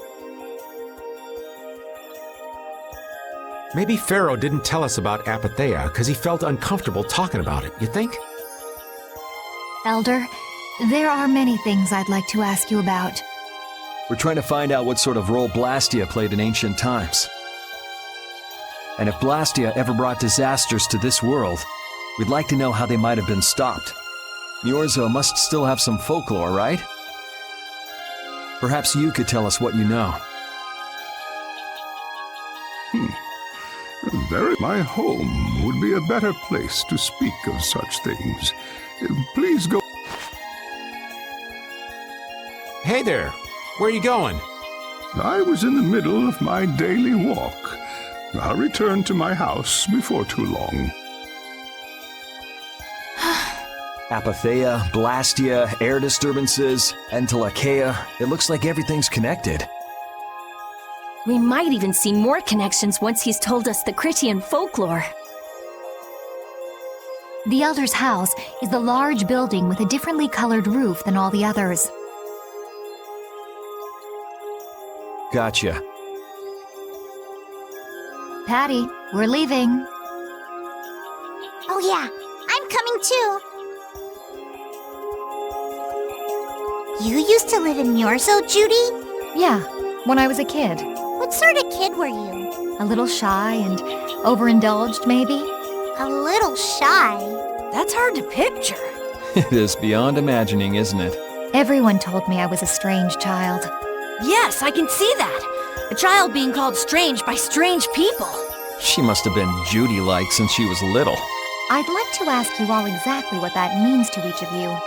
Maybe Pharaoh didn't tell us about Apatheia because he felt uncomfortable talking about it, you think? Elder, there are many things I'd like to ask you about. We're trying to find out what sort of role Blastia played in ancient times. And if Blastia ever brought disasters to this world, we'd like to know how they might have been stopped. Niorzo must still have some folklore, right? Perhaps you could tell us what you know. My home would be a better place to speak of such things. Please go. Hey there, where are you going? I was in the middle of my daily walk. I'll return to my house before too long. Apatheia, Blastia, air disturbances, Entelakea. It looks like everything's connected. We might even see more connections once he's told us the Critian folklore. The Elder's house is the large building with a differently colored roof than all the others. Gotcha. Patty, we're leaving. Oh yeah, I'm coming too. You used to live in Niorzo, Judy? Yeah, when I was a kid. What sort of kid were you? A little shy and overindulged, maybe? A little shy? That's hard to picture. It is beyond imagining, isn't it? Everyone told me I was a strange child. Yes, I can see that. A child being called strange by strange people. She must have been Judy-like since she was little. I'd like to ask you all exactly what that means to each of you.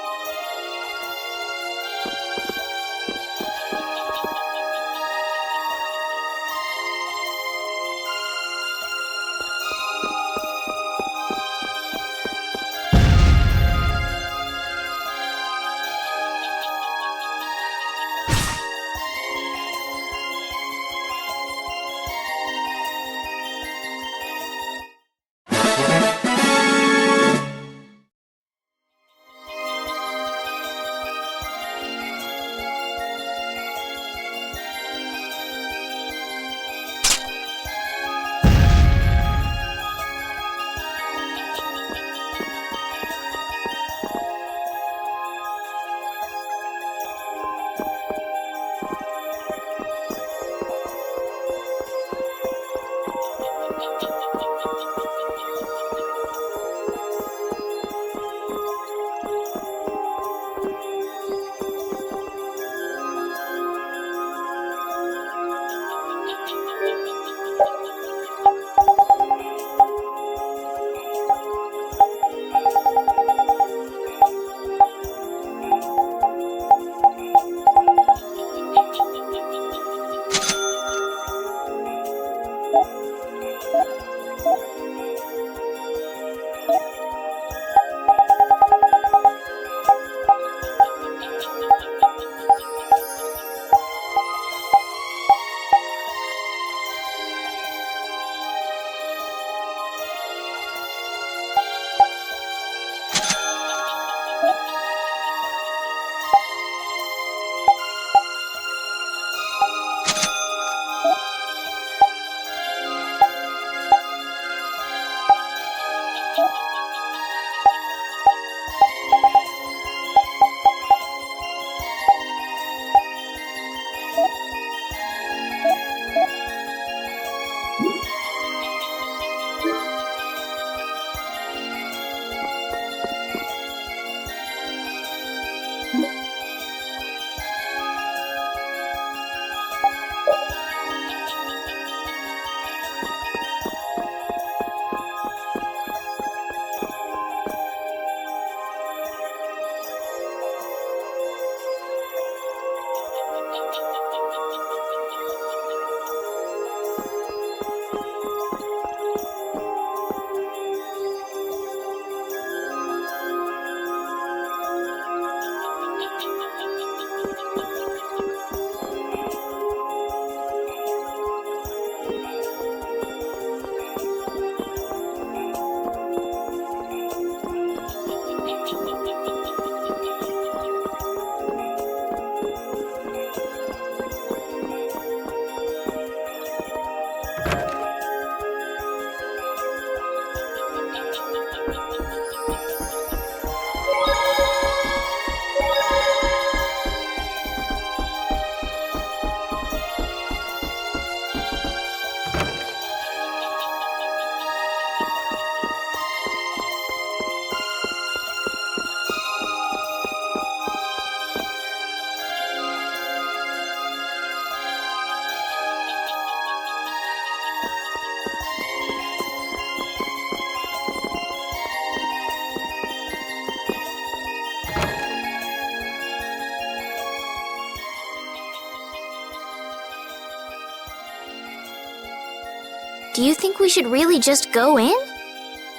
Do you think we should really just go in?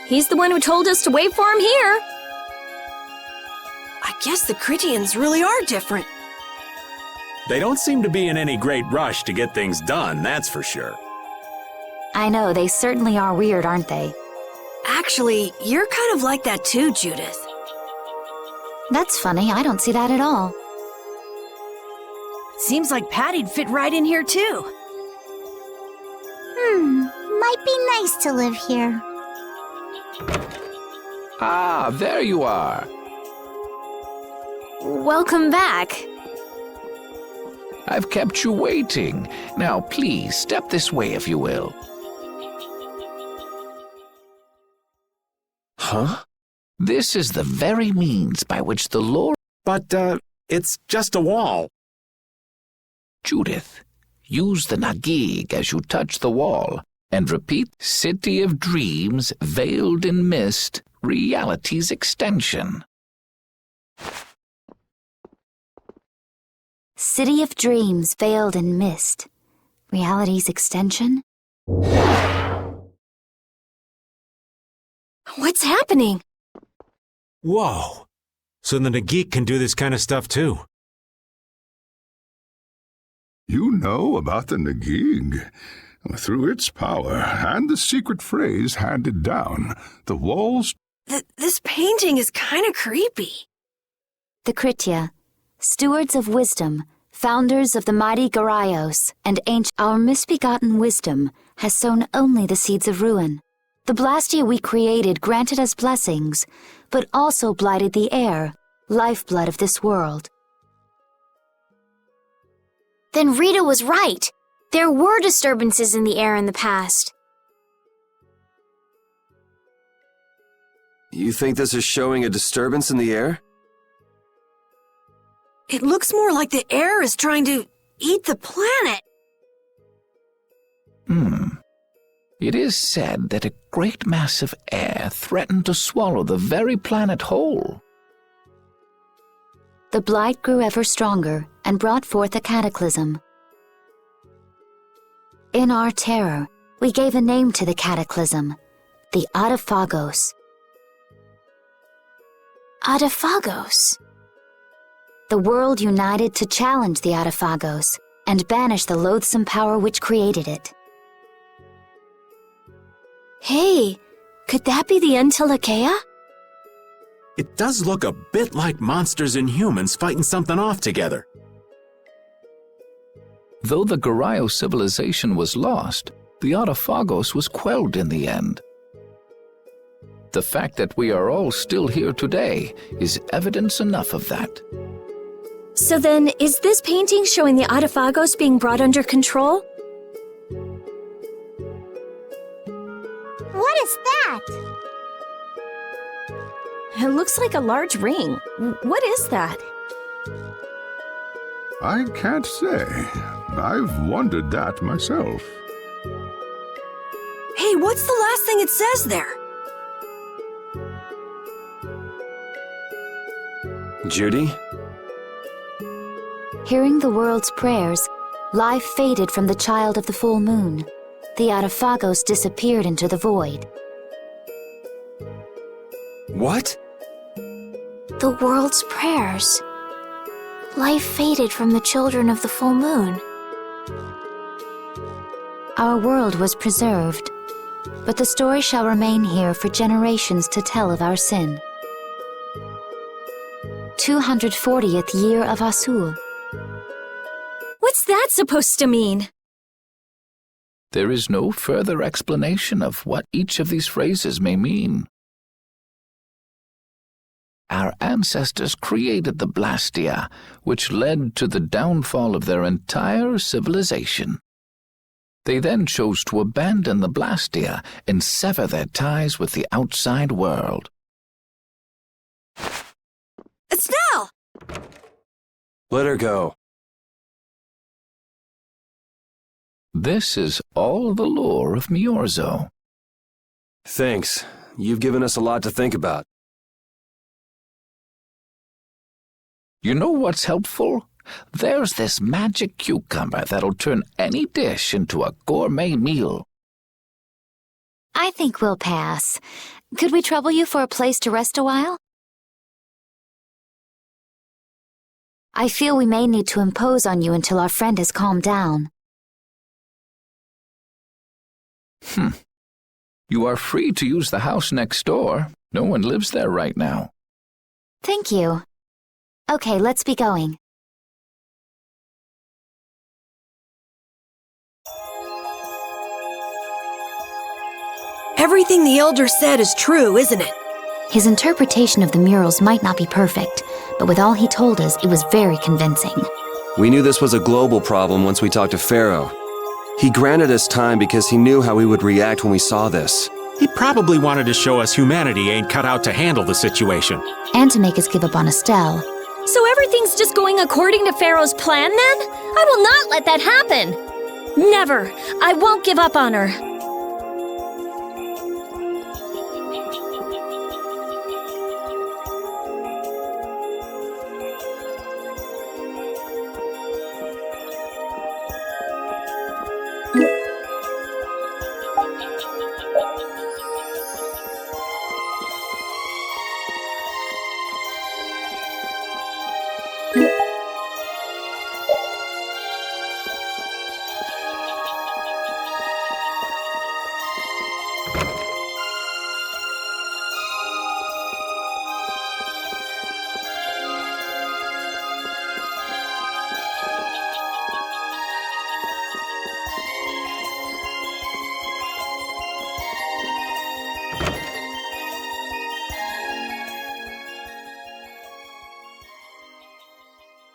He's the one who told us to wait for him here. I guess the Critians really are different. They don't seem to be in any great rush to get things done, that's for sure. I know, they certainly are weird, aren't they? Actually, you're kind of like that too, Judith. That's funny, I don't see that at all. Seems like Patty'd fit right in here too. Might be nice to live here. Ah, there you are. Welcome back. I've kept you waiting. Now, please, step this way if you will. Huh? This is the very means by which the Lord... But, it's just a wall. Judith, use the Nagig as you touch the wall, and repeat City of Dreams, Veiled in Mist, Reality's Extension. City of Dreams, Veiled in Mist. Reality's Extension? What's happening? Whoa. So the Nagik can do this kind of stuff too. You know about the Nagig. Through its power and the secret phrase handed down, the walls... This painting is kind of creepy. The Kritya, stewards of wisdom, founders of the mighty Garaios, and ancient... Our misbegotten wisdom has sown only the seeds of ruin. The Blastia we created granted us blessings, but also blighted the air, lifeblood of this world. Then Rita was right. There were disturbances in the air in the past. You think this is showing a disturbance in the air? It looks more like the air is trying to eat the planet. It is said that a great mass of air threatened to swallow the very planet whole. The blight grew ever stronger and brought forth a cataclysm. In our terror, we gave a name to the cataclysm, the Adaphagos. Adaphagos? The world united to challenge the Adaphagos and banish the loathsome power which created it. Hey, could that be the Entelekea? It does look a bit like monsters and humans fighting something off together. Though the Garayo civilization was lost, the Adaphagos was quelled in the end. The fact that we are all still here today is evidence enough of that. So then, is this painting showing the Adaphagos being brought under control? What is that? It looks like a large ring. What is that? I can't say. I've wondered that myself. Hey, what's the last thing it says there? Judy? Hearing the world's prayers, life faded from the child of the full moon. The Adaphagos disappeared into the void. What? The world's prayers. Life faded from the children of the full moon. Our world was preserved, but the story shall remain here for generations to tell of our sin. 240th year of Asul. What's that supposed to mean? There is no further explanation of what each of these phrases may mean. Our ancestors created the Blastia, which led to the downfall of their entire civilization. They then chose to abandon the Blastia and sever their ties with the outside world. Estelle! Let her go. This is all the lore of Miorzo. Thanks. You've given us a lot to think about. You know what's helpful? There's this magic cucumber that'll turn any dish into a gourmet meal. I think we'll pass. Could we trouble you for a place to rest a while? I feel we may need to impose on you until our friend has calmed down. You are free to use the house next door. No one lives there right now. Thank you. Okay, let's be going. Everything the Elder said is true, isn't it? His interpretation of the murals might not be perfect, but with all he told us, it was very convincing. We knew this was a global problem once we talked to Pharaoh. He granted us time because he knew how we would react when we saw this. He probably wanted to show us humanity ain't cut out to handle the situation. And to make us give up on Estelle. So everything's just going according to Pharaoh's plan then? I will not let that happen! Never! I won't give up on her.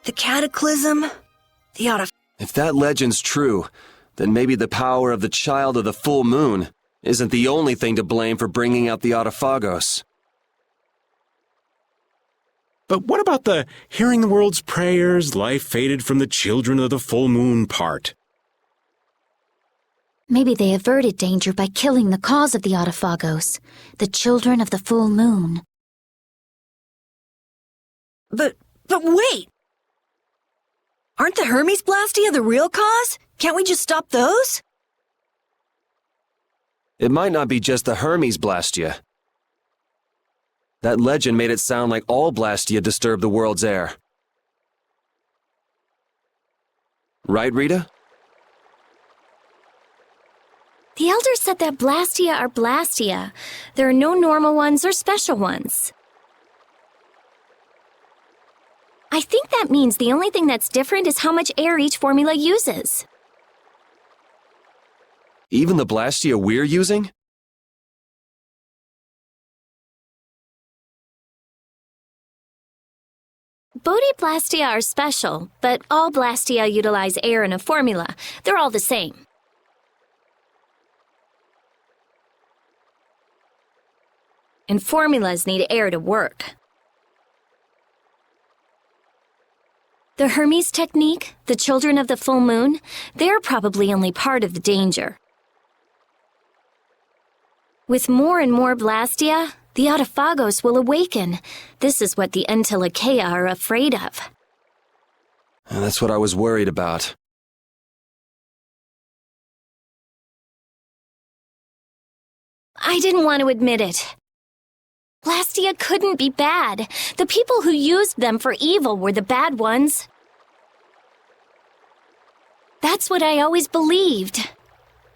The cataclysm? If that legend's true, then maybe the power of the child of the full moon isn't the only thing to blame for bringing out the Autophagos. But what about the hearing the world's prayers, life faded from the children of the full moon part? Maybe they averted danger by killing the cause of the Autophagos, the children of the full moon. But wait! Aren't the Hermes Blastia the real cause? Can't we just stop those? It might not be just the Hermes Blastia. That legend made it sound like all Blastia disturb the world's air. Right, Rita? The Elder said that Blastia are Blastia. There are no normal ones or special ones. I think that means the only thing that's different is how much air each formula uses. Even the Blastia we're using? Blastia are special, but all Blastia utilize air in a formula. They're all the same. And formulas need air to work. The Hermes technique, the children of the full moon, they're probably only part of the danger. With more and more Blastia, the Autophagos will awaken. This is what the Entelekea are afraid of. And that's what I was worried about. I didn't want to admit it. Blastia couldn't be bad. The people who used them for evil were the bad ones. That's what I always believed.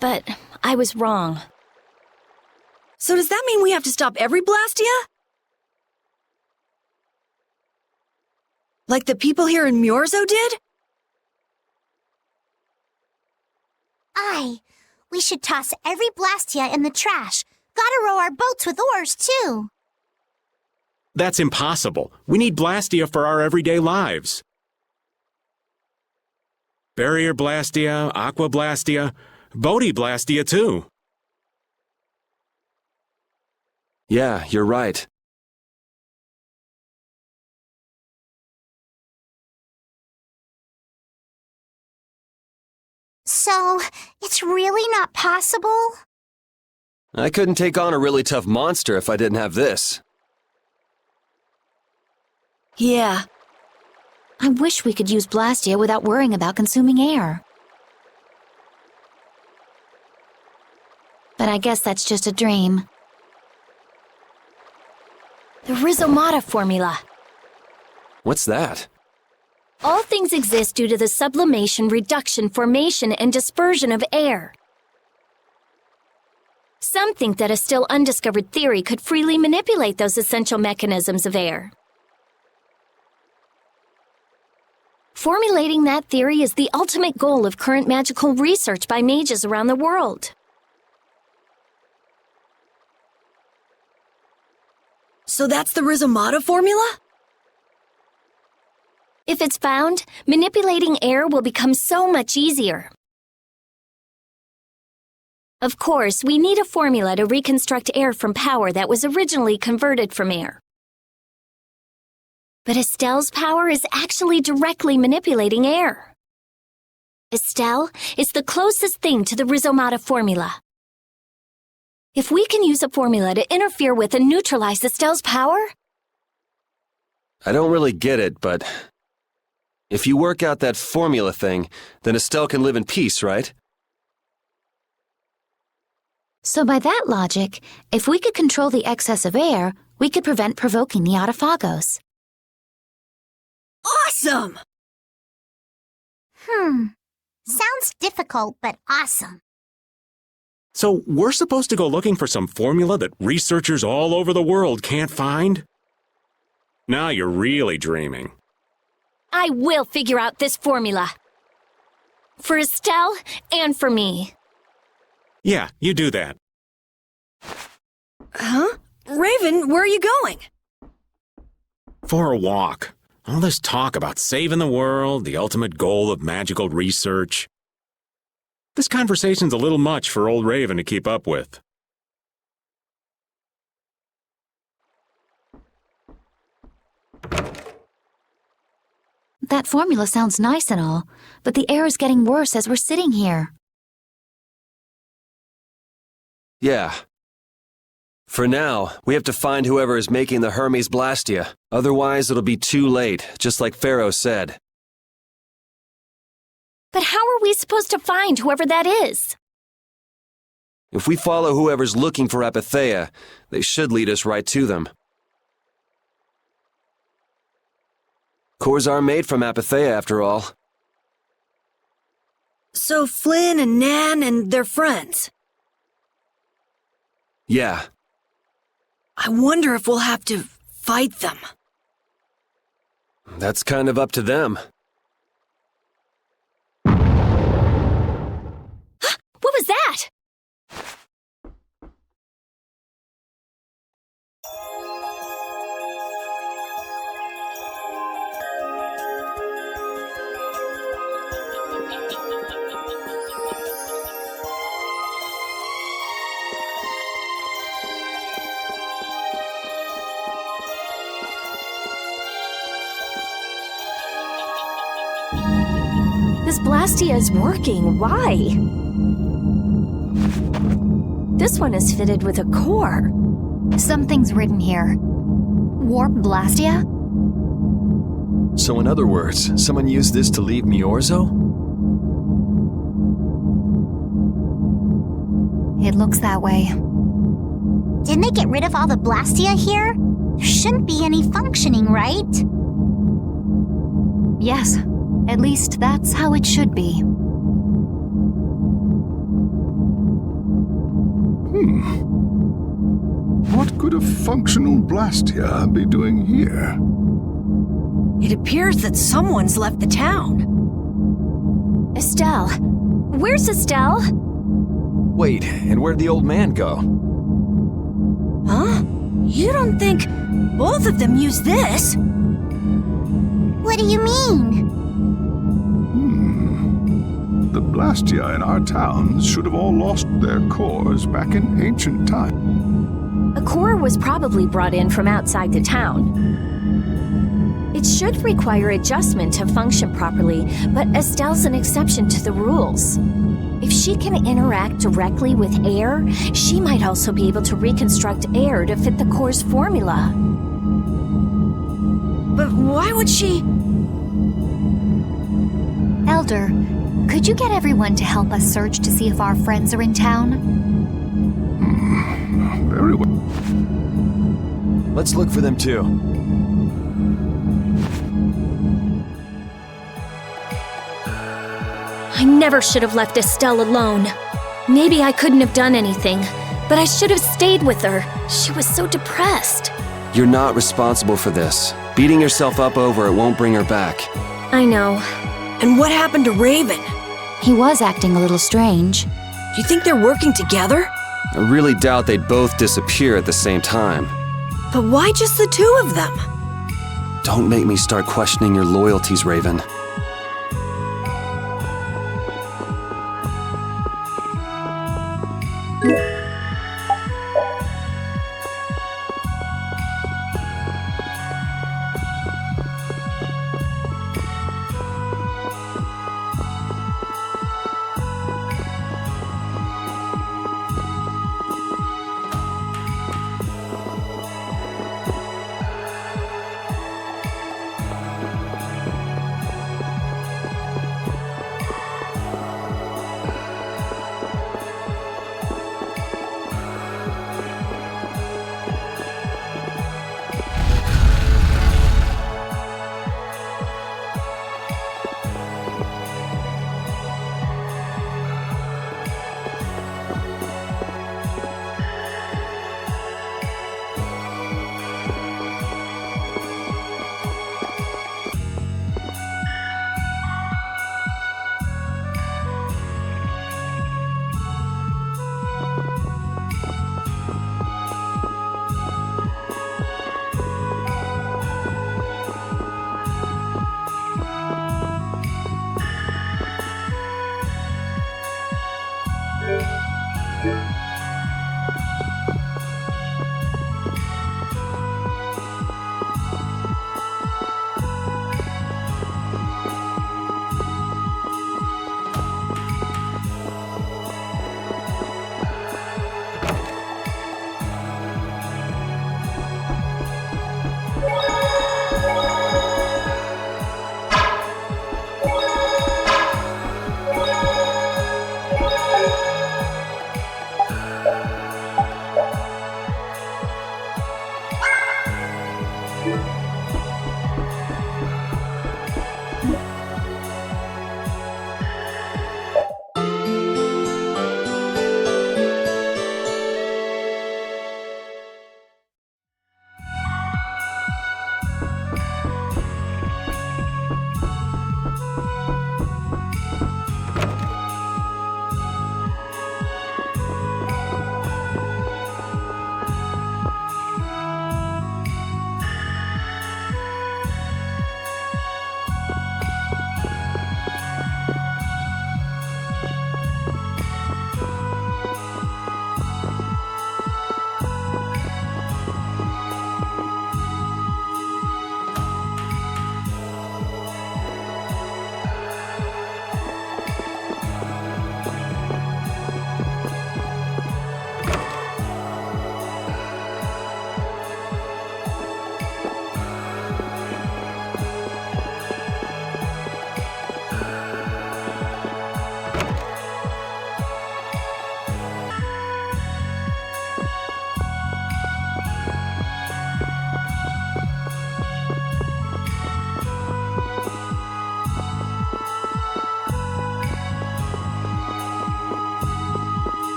But I was wrong. So does that mean we have to stop every Blastia? Like the people here in Myorzo did? Aye. We should toss every Blastia in the trash. Gotta row our boats with oars, too. That's impossible. We need Blastia for our everyday lives. Barrier Blastia, Aqua Blastia, Bodhi Blastia too. Yeah, you're right. So, it's really not possible? I couldn't take on a really tough monster if I didn't have this. Yeah. I wish we could use Blastia without worrying about consuming air. But I guess that's just a dream. The rhizomata formula. What's that? All things exist due to the sublimation, reduction, formation, and dispersion of air. Some think that a still undiscovered theory could freely manipulate those essential mechanisms of air. Formulating that theory is the ultimate goal of current magical research by mages around the world. So that's the rhizomata formula? If it's found, manipulating air will become so much easier. Of course, we need a formula to reconstruct air from power that was originally converted from air. But Estelle's power is actually directly manipulating air. Estelle is the closest thing to the rhizomata formula. If we can use a formula to interfere with and neutralize Estelle's power... I don't really get it, but... if you work out that formula thing, then Estelle can live in peace, right? So by that logic, if we could control the excess of air, we could prevent provoking the Autophagos. Awesome! Sounds difficult, but awesome. So we're supposed to go looking for some formula that researchers all over the world can't find? Now you're really dreaming. I will figure out this formula. For Estelle and for me. Yeah, you do that. Huh? Raven, where are you going? For a walk. All this talk about saving the world, the ultimate goal of magical research. This conversation's a little much for old Raven to keep up with. That formula sounds nice and all, but the air is getting worse as we're sitting here. Yeah. For now, we have to find whoever is making the Hermes Blastia. Otherwise, it'll be too late, just like Pharaoh said. But how are we supposed to find whoever that is? If we follow whoever's looking for Apatheia, they should lead us right to them. Cores are made from Apatheia, after all. So Flynn and Nan and their friends. Yeah. I wonder if we'll have to fight them. That's kind of up to them. What was that? This Blastia is working. Why? This one is fitted with a core. Something's written here. Warp Blastia? So in other words, someone used this to leave Miorzo? It looks that way. Didn't they get rid of all the Blastia here? There shouldn't be any functioning, right? Yes, at least that's how it should be. What could a functional Blastia be doing here? It appears that someone's left the town. Estelle. Where's Estelle? Wait, and where'd the old man go? Huh? You don't think both of them used this? What do you mean? The Blastia in our towns should have all lost their cores back in ancient times. A core was probably brought in from outside the town. It should require adjustment to function properly, but Estelle's an exception to the rules. If she can interact directly with air, she might also be able to reconstruct air to fit the core's formula. But why would she... Elder, could you get everyone to help us search to see if our friends are in town? Very well. Let's look for them too. I never should have left Estelle alone. Maybe I couldn't have done anything, but I should have stayed with her. She was so depressed. You're not responsible for this. Beating yourself up over it won't bring her back. I know. And what happened to Raven? He was acting a little strange. Do you think they're working together? I really doubt they'd both disappear at the same time. But why just the two of them? Don't make me start questioning your loyalties, Raven.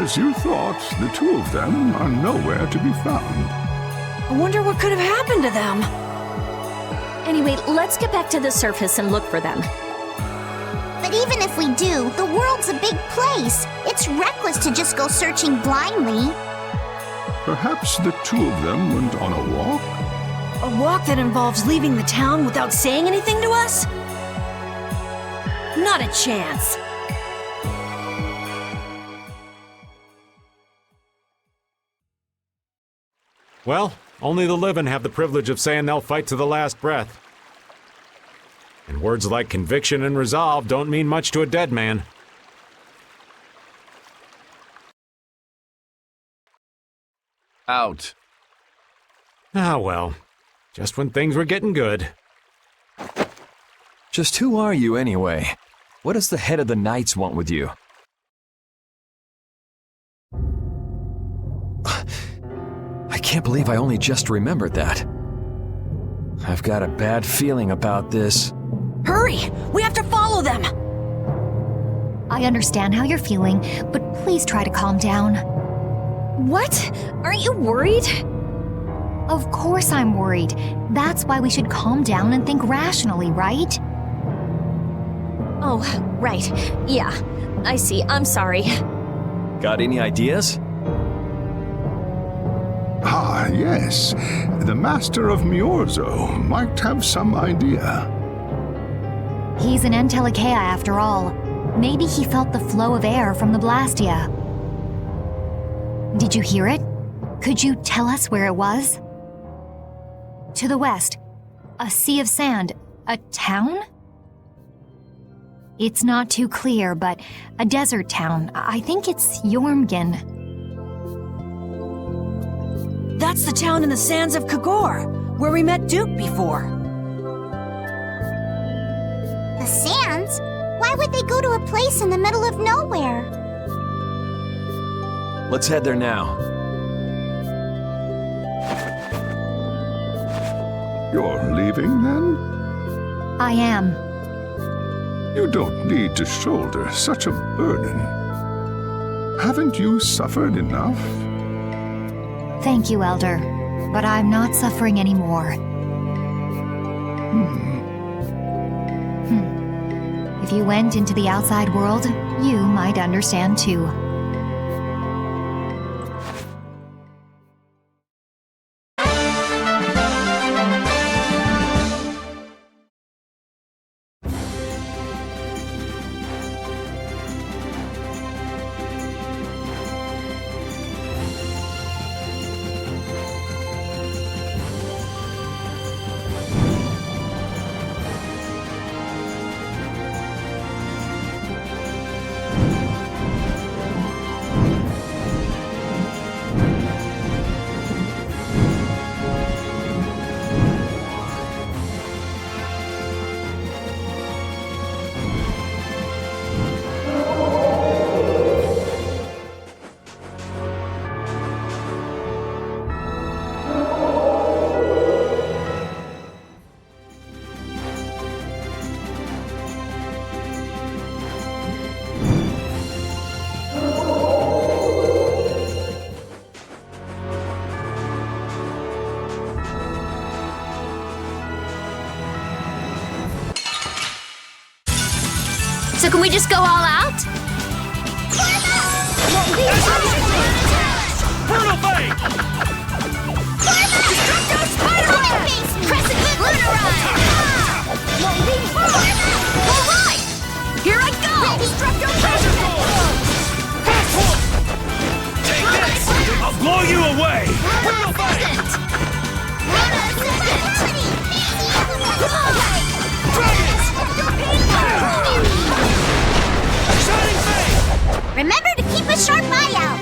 As you thought, the two of them are nowhere to be found. I wonder what could have happened to them. Anyway, let's get back to the surface and look for them. But even if we do, the world's a big place. It's reckless to just go searching blindly. Perhaps the two of them went on a walk? A walk that involves leaving the town without saying anything to us? Not a chance. Well, only the living have the privilege of saying they'll fight to the last breath. And words like conviction and resolve don't mean much to a dead man. Out. Ah, well. Just when things were getting good. Just who are you, anyway? What does the head of the Knights want with you? I can't believe I only just remembered that. I've got a bad feeling about this. Hurry! We have to follow them! I understand how you're feeling, but please try to calm down. What? Aren't you worried? Of course I'm worried. That's why we should calm down and think rationally, right? Oh, right. Yeah, I see. I'm sorry. Got any ideas? Ah, yes. The Master of Miorzo might have some idea. He's an Entelekea after all. Maybe he felt the flow of air from the Blastia. Did you hear it? Could you tell us where it was? To the west. A sea of sand. A town? It's not too clear, but a desert town. I think it's Jormungand. That's the town in the sands of Kagor, where we met Duke before. The sands? Why would they go to a place in the middle of nowhere? Let's head there now. You're leaving, then? I am. You don't need to shoulder such a burden. Haven't you suffered enough? Thank you, Elder. But I'm not suffering anymore. If you went into the outside world, you might understand too. So can we just go all out? Brutal Fate! Destructo Spiderweb! Crescent Moon Lunar Ride! All right! Here I go! Destructo Take this! I'll blow you away! Brutal Fate! Remember to keep a sharp eye out.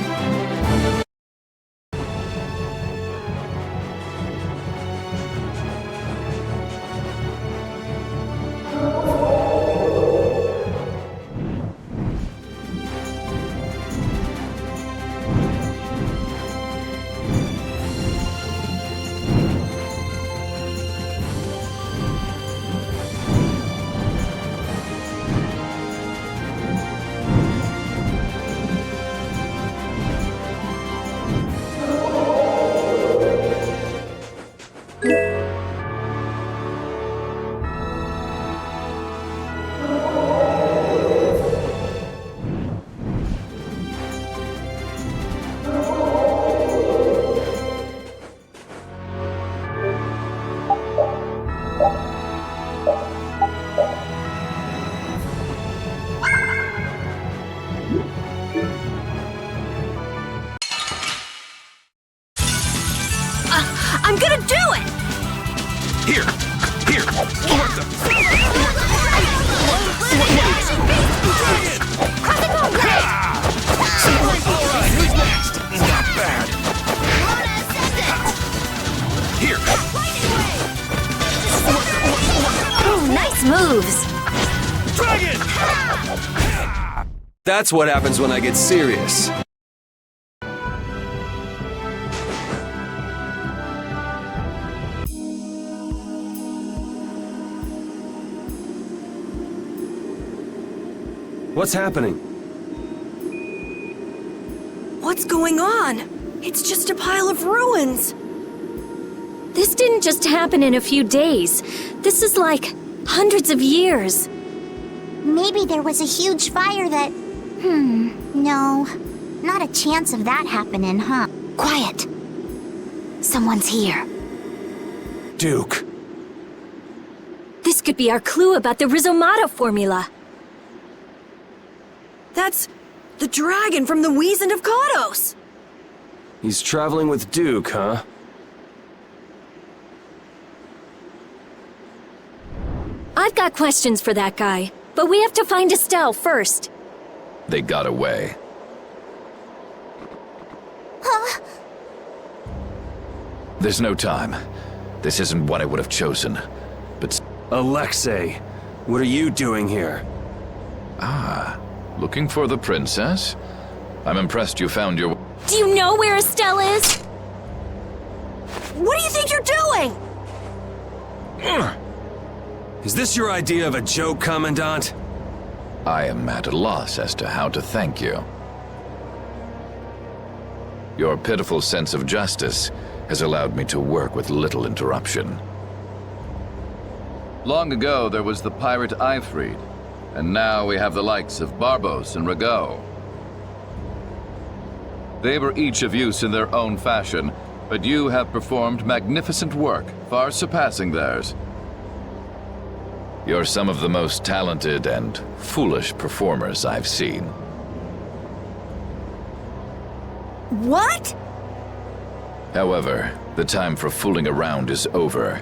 I'm gonna do it! Here! What the? Alright, who's next? Not bad. Here! Ooh, nice moves! Dragon! That's what happens when I get serious. What's happening? What's going on? It's just a pile of ruins. This didn't just happen in a few days. This is like hundreds of years. Maybe there was a huge fire that... no. Not a chance of that happening, huh? Quiet. Someone's here. Duke. This could be our clue about the Rizomata formula. That's the dragon from the Wizened of Kodos. He's traveling with Duke, huh? I've got questions for that guy, but we have to find Estelle first. They got away. Huh? There's no time. This isn't what I would have chosen, but... Alexei, what are you doing here? Ah, looking for the princess? I'm impressed you found your... Do you know where Estelle is? What do you think you're doing? Is this your idea of a joke, Commandant? I am at a loss as to how to thank you. Your pitiful sense of justice has allowed me to work with little interruption. Long ago, there was the pirate Eifried, and now we have the likes of Barbos and Rago. They were each of use in their own fashion, but you have performed magnificent work, far surpassing theirs. You're some of the most talented and foolish performers I've seen. What? However, the time for fooling around is over.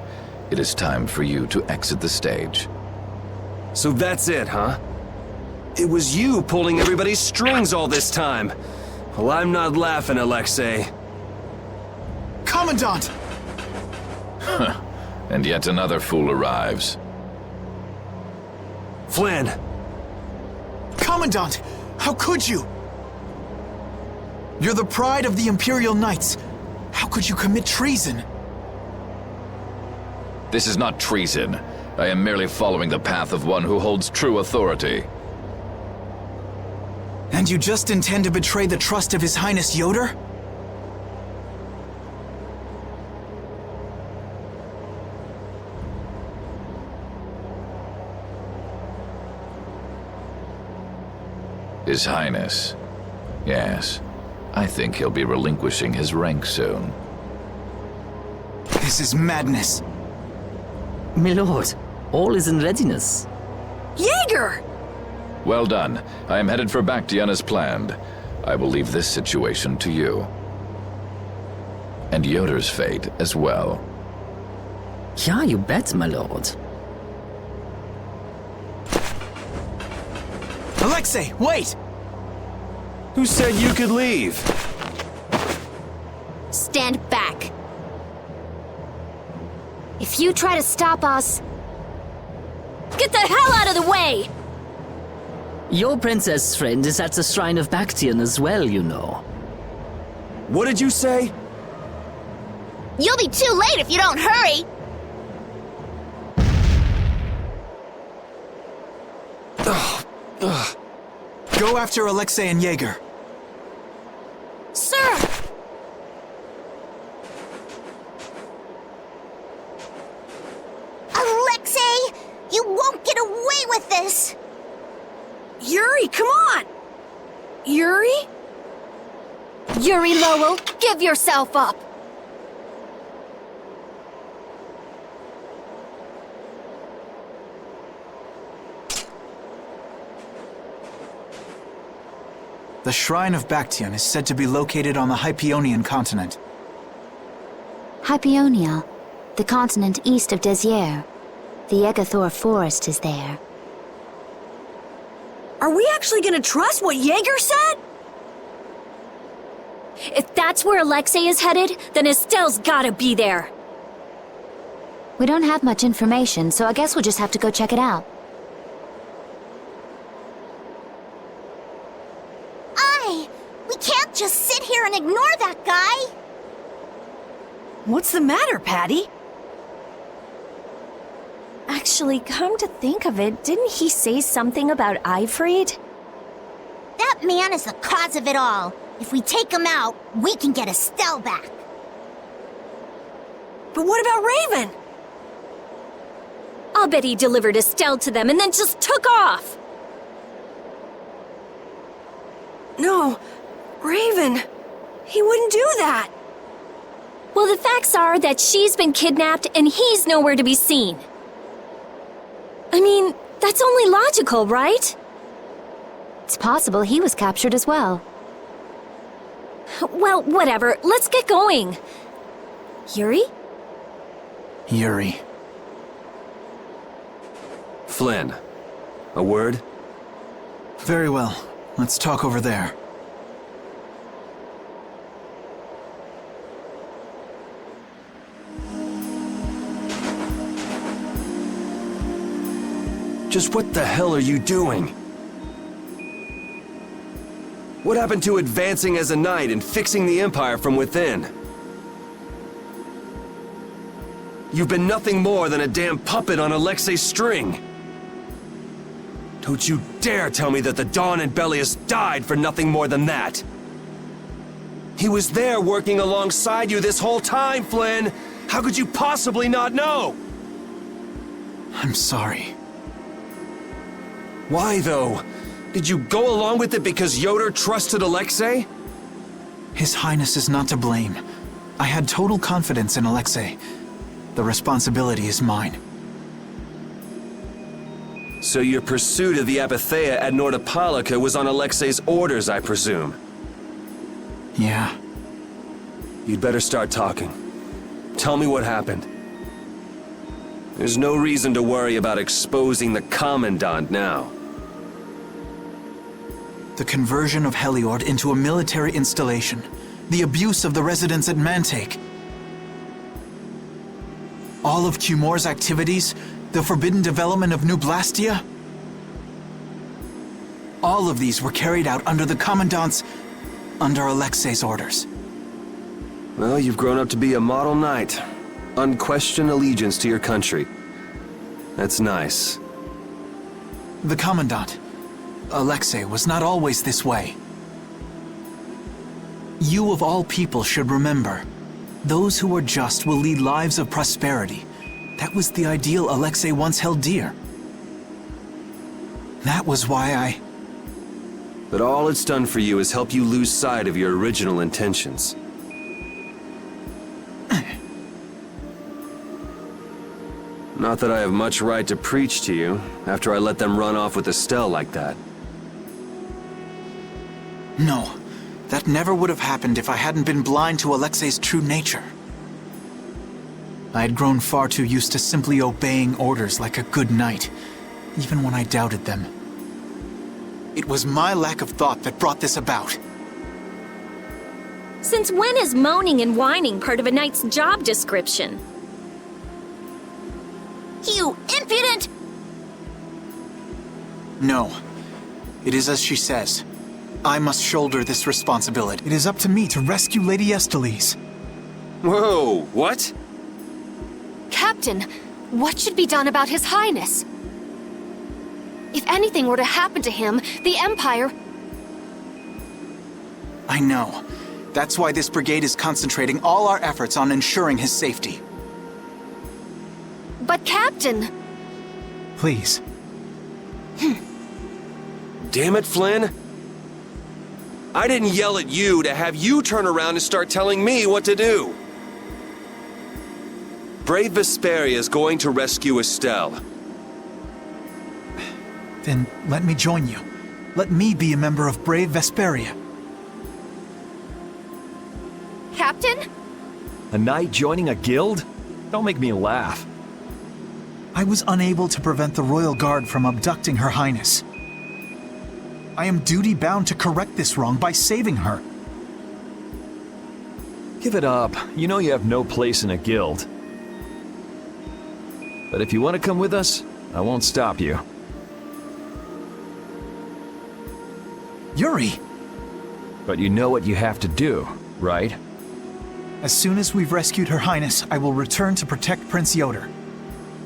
It is time for you to exit the stage. So that's it, huh? It was you pulling everybody's strings all this time. Well, I'm not laughing, Alexei. Commandant! And yet another fool arrives. Flynn! Commandant! How could you? You're the pride of the Imperial Knights. How could you commit treason? This is not treason. I am merely following the path of one who holds true authority. And you just intend to betray the trust of His Highness Yoder? His Highness. Yes. I think he'll be relinquishing his rank soon. This is madness. My lord, all is in readiness. Jaeger! Well done. I am headed for Bakhtian as planned. I will leave this situation to you. And Yoder's fate as well. Yeah, you bet, my lord. Alexei, wait! Who said you could leave? Stand back. If you try to stop us, get the hell out of the way! Your princess friend is at the shrine of Bakhtian as well, you know. What did you say? You'll be too late if you don't hurry! Go after Alexei and Jaeger. Sir! Alexei! You won't get away with this! Yuri, come on! Yuri? Yuri Lowell, give yourself up! The Shrine of Bakhtian is said to be located on the Hypionian continent. Hypionia, the continent east of Desier. The Egathor forest is there. Are we actually gonna trust what Jaeger said? If that's where Alexei is headed, then Estelle's gotta be there. We don't have much information, so I guess we'll just have to go check it out. We can't just sit here and ignore that guy! What's the matter, Patty? Actually, come to think of it, didn't he say something about Eifried? That man is the cause of it all. If we take him out, we can get Estelle back. But what about Raven? I'll bet he delivered Estelle to them and then just took off. No, Raven. He wouldn't do that. Well, the facts are that she's been kidnapped and he's nowhere to be seen. I mean, that's only logical, right? It's possible he was captured as well. Well, whatever. Let's get going. Yuri? Yuri. Flynn, a word? Very well. Let's talk over there. Just what the hell are you doing? What happened to advancing as a knight and fixing the Empire from within? You've been nothing more than a damn puppet on Alexei's string. Don't you dare tell me that the Dawn and Bellius died for nothing more than that. He was there working alongside you this whole time, Flynn. How could you possibly not know? I'm sorry. Why, though? Did you go along with it because Yoder trusted Alexei? His Highness is not to blame. I had total confidence in Alexei. The responsibility is mine. So your pursuit of the Apatheia at Nordapalika was on Alexei's orders, I presume? Yeah. You'd better start talking. Tell me what happened. There's no reason to worry about exposing the Commandant now. The conversion of Heliord into a military installation. The abuse of the residents at Mantake. All of Cumor's activities. The forbidden development of New Blastia. All of these were carried out under the Commandant's... under Alexei's orders. Well, you've grown up to be a model knight. Unquestioned allegiance to your country. That's nice. The Commandant, Alexei, was not always this way. You of all people should remember, those who are just will lead lives of prosperity. That was the ideal Alexei once held dear. That was why I... But all it's done for you is help you lose sight of your original intentions. Not that I have much right to preach to you, after I let them run off with Estelle like that. No, that never would have happened if I hadn't been blind to Alexei's true nature. I had grown far too used to simply obeying orders like a good knight, even when I doubted them. It was my lack of thought that brought this about. Since when is moaning and whining part of a knight's job description? You impudent! No. It is as she says. I must shoulder this responsibility. It is up to me to rescue Lady Estellise. Whoa, what? Captain, what should be done about His Highness? If anything were to happen to him, the Empire... I know. That's why this brigade is concentrating all our efforts on ensuring his safety. But Captain... Please. Damn it, Flynn. I didn't yell at you to have you turn around and start telling me what to do. Brave Vesperia is going to rescue Estelle. Then let me join you. Let me be a member of Brave Vesperia. Captain? A knight joining a guild? Don't make me laugh. I was unable to prevent the Royal Guard from abducting Her Highness. I am duty-bound to correct this wrong by saving her. Give it up. You know you have no place in a guild. But if you want to come with us, I won't stop you. Yuri! But you know what you have to do, right? As soon as we've rescued Her Highness, I will return to protect Prince Yoder.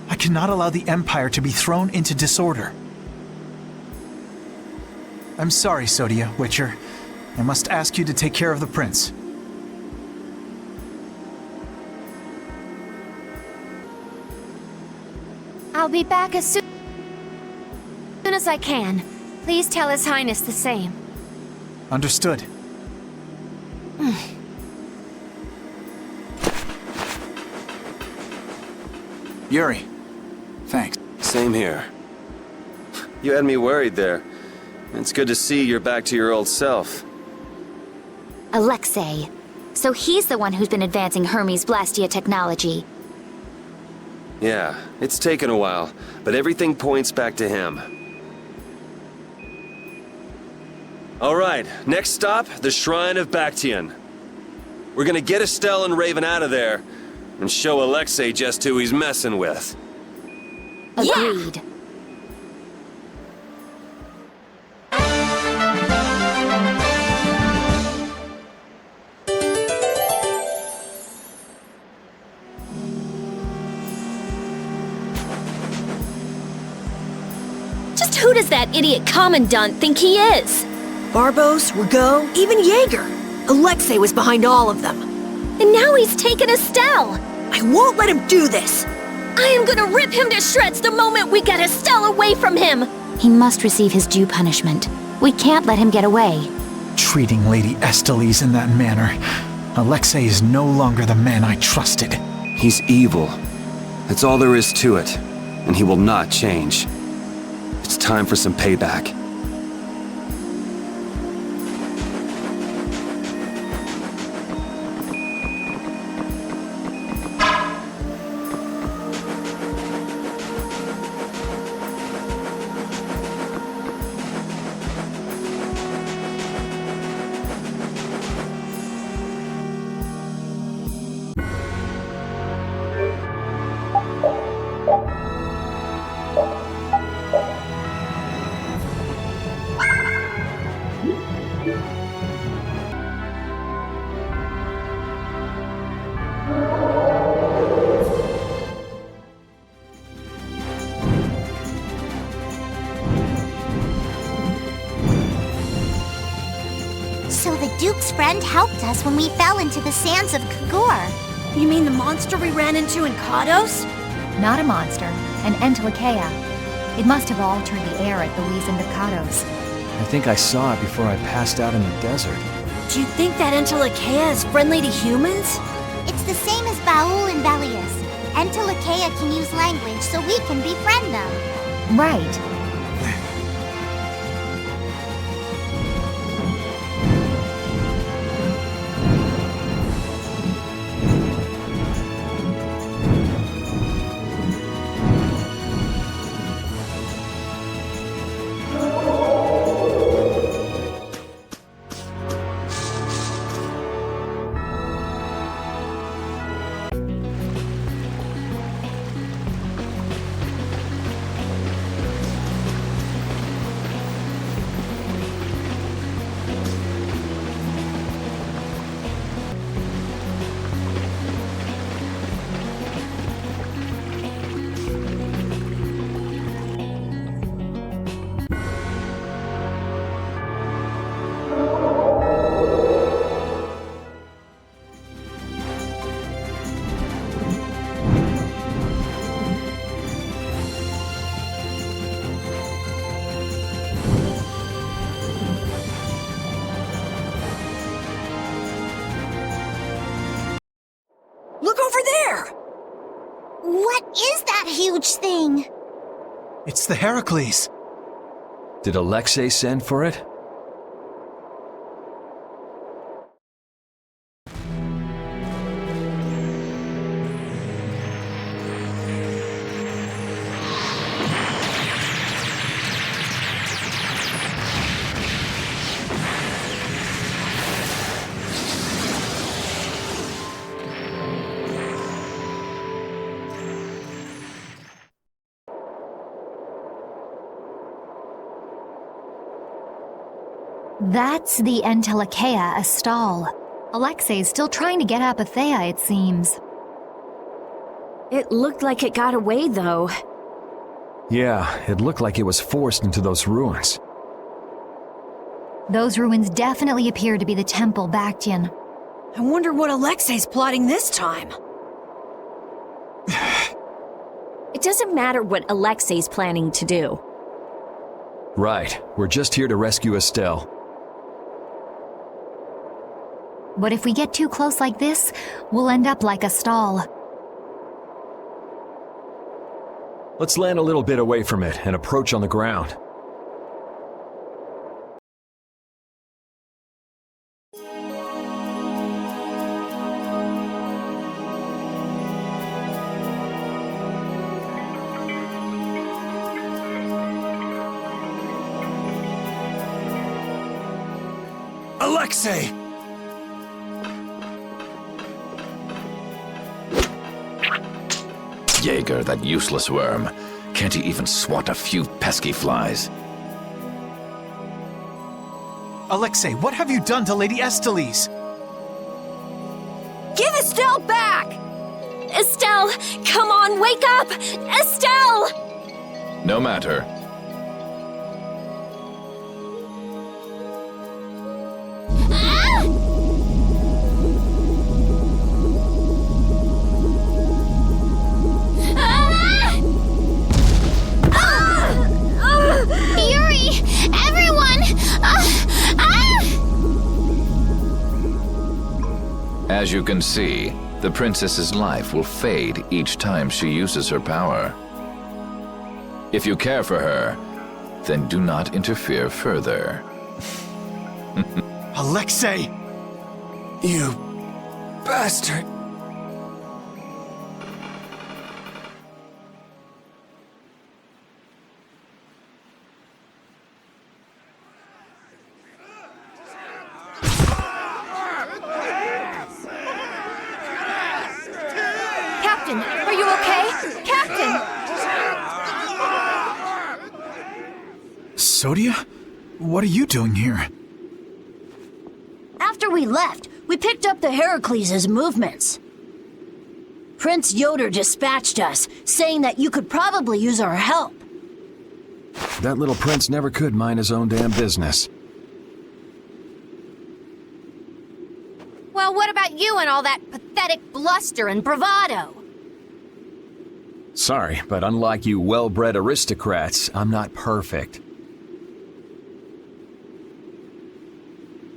I cannot allow the Empire to be thrown into disorder. I'm sorry, Sodia, Witcher. I must ask you to take care of the prince. I'll be back as soon as I can. Please tell His Highness the same. Understood. Yuri, thanks. Same here. You had me worried there. It's good to see you're back to your old self. Alexei. So he's the one who's been advancing Hermes Blastia technology. Yeah, it's taken a while, but everything points back to him. All right, next stop, the Shrine of Bactian. We're gonna get Estelle and Raven out of there, and show Alexei just who he's messing with. Agreed. Just who does that idiot commandant think he is? Barbos, Rago, even Jaeger. Alexei was behind all of them. And now he's taken Estelle! I won't let him do this! I am gonna rip him to shreds the moment we get Estelle away from him! He must receive his due punishment. We can't let him get away. Treating Lady Estellise in that manner. Alexei is no longer the man I trusted. He's evil. That's all there is to it, and he will not change. It's time for some payback. So the Duke's friend helped us when we fell into the sands of Kagor. You mean the monster we ran into in Kados? Not a monster, an Entelekea. It must have altered the air at the Wizened of Kados. I think I saw it before I passed out in the desert. Do you think that Entelekea is friendly to humans? It's the same as Baul and Belius. Entelekea can use language, so we can befriend them. Right. Look over there! What is that huge thing? It's the Heracles. Did Alexei send for it? That's the Entelekea Astal. Alexei's still trying to get Apathea, it seems. It looked like it got away, though. Yeah, it looked like it was forced into those ruins. Those ruins definitely appear to be the temple Bactian. I wonder what Alexei's plotting this time. It doesn't matter what Alexei's planning to do. Right. We're just here to rescue Estelle. But if we get too close like this, we'll end up like a stall. Let's land a little bit away from it and approach on the ground. Alexei! Jaeger, that useless worm. Can't he even swat a few pesky flies? Alexei, what have you done to Lady Estellise? Give Estelle back! Estelle, come on, wake up! Estelle! No matter. Yuri! Everyone! As you can see, the princess's life will fade each time she uses her power. If you care for her, then do not interfere further. Alexei! You bastard! Captain, are you okay? Captain! Sodia? What are you doing here? After we left, we picked up the Heracles' movements. Prince Yoder dispatched us, saying that you could probably use our help. That little prince never could mind his own damn business. Well, what about you and all that pathetic bluster and bravado? Sorry, but unlike you well-bred aristocrats, I'm not perfect.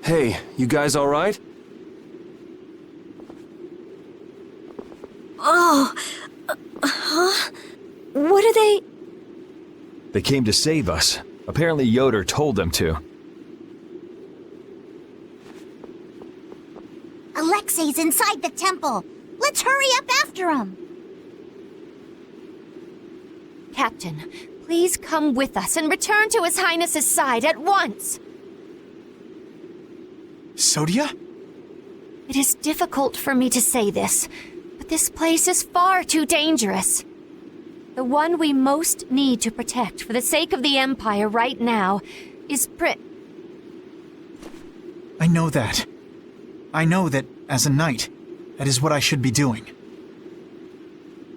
Hey, you guys all right? Oh, huh? What are they? They came to save us. Apparently Yoder told them to. Alexei's inside the temple. Let's hurry up after him. Captain, please come with us and return to His Highness's side at once. Sodia? It is difficult for me to say this, but this place is far too dangerous. The one we most need to protect for the sake of the Empire right now is I know that. I know that, as a knight, that is what I should be doing.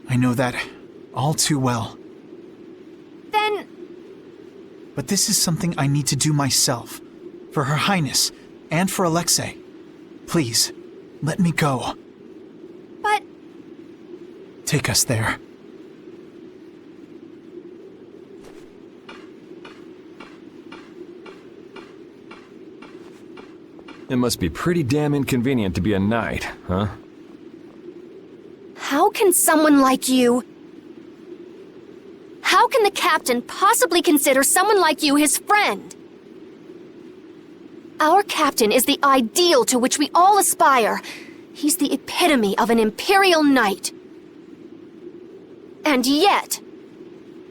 I know that all too well. Then... But this is something I need to do myself. For Her Highness, and for Alexei. Please, let me go. But... Take us there. It must be pretty damn inconvenient to be a knight, huh? How can someone like you... How can the captain possibly consider someone like you his friend? Our captain is the ideal to which we all aspire. He's the epitome of an imperial knight. And yet,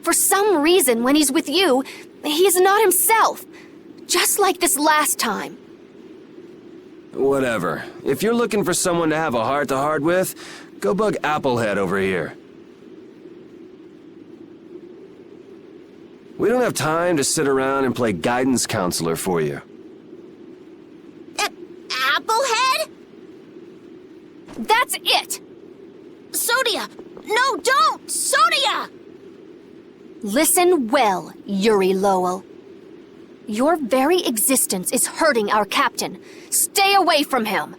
for some reason when he's with you, he is not himself. Just like this last time. Whatever. If you're looking for someone to have a heart-to-heart with, go bug Applehead over here. We don't have time to sit around and play guidance counselor for you. Applehead? That's it! Sodia! No, don't! Sodia! Listen well, Yuri Lowell. Your very existence is hurting our captain. Stay away from him!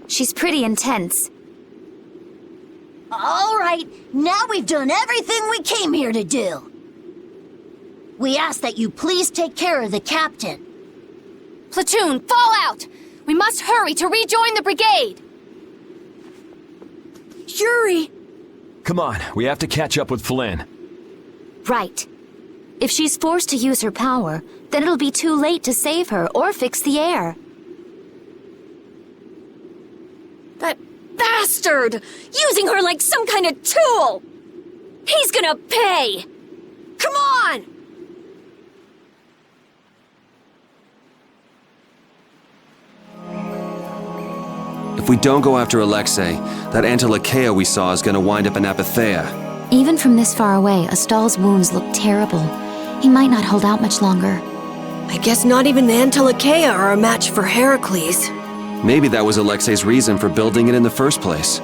She's pretty intense. All right, now we've done everything we came here to do. We ask that you please take care of the captain. Platoon, fall out! We must hurry to rejoin the brigade! Yuri! Come on, we have to catch up with Flynn. Right. If she's forced to use her power, then it'll be too late to save her or fix the air. That bastard! Using her like some kind of tool! He's gonna pay! Come on! If we don't go after Alexei, that Antilocheia we saw is gonna wind up in Apatheia. Even from this far away, Astal's wounds look terrible. He might not hold out much longer. I guess not even the Antilocheia are a match for Heracles. Maybe that was Alexei's reason for building it in the first place.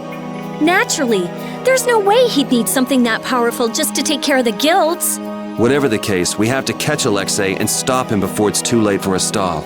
Naturally. There's no way he'd need something that powerful just to take care of the guilds. Whatever the case, we have to catch Alexei and stop him before it's too late for Astal.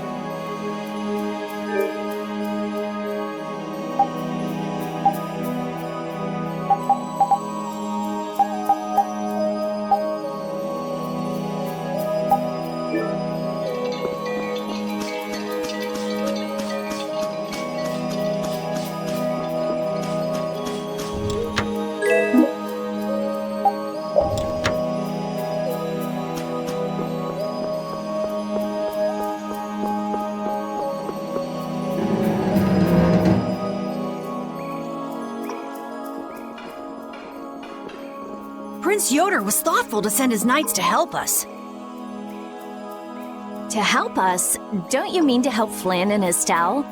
Prince Yoder was thoughtful to send his knights to help us. To help us? Don't you mean to help Flynn and Astal?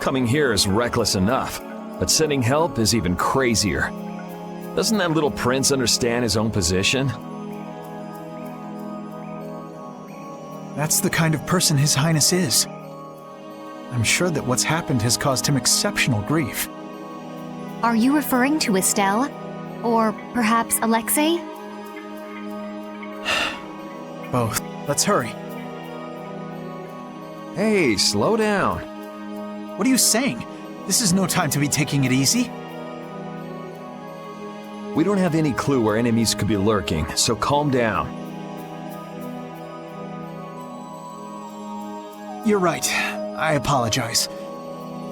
Coming here is reckless enough, but sending help is even crazier. Doesn't that little prince understand his own position? That's the kind of person His Highness is. I'm sure that what's happened has caused him exceptional grief. Are you referring to Estelle? Or perhaps Alexei? Both. Let's hurry. Hey, slow down. What are you saying? This is no time to be taking it easy. We don't have any clue where enemies could be lurking, so calm down. You're right. I apologize.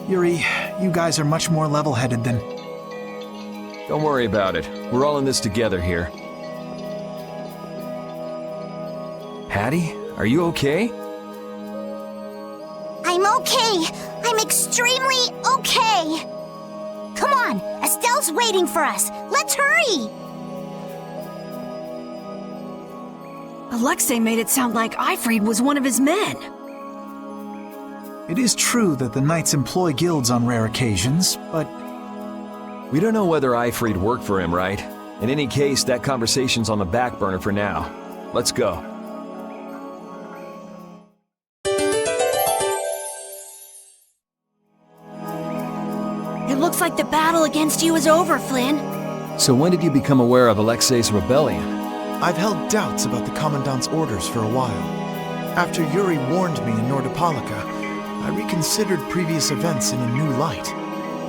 Yuri, you guys are much more level-headed than... Don't worry about it. We're all in this together here. Hattie, are you okay? I'm okay. I'm extremely okay. Come on, Estelle's waiting for us. Let's hurry. Alexei made it sound like Ifrid was one of his men. It is true that the knights employ guilds on rare occasions, but... We don't know whether Ifrid worked for him, right? In any case, that conversation's on the back burner for now. Let's go. It looks like the battle against you is over, Flynn. So when did you become aware of Alexei's rebellion? I've held doubts about the Commandant's orders for a while. After Yuri warned me in Nordopolica, I reconsidered previous events in a new light.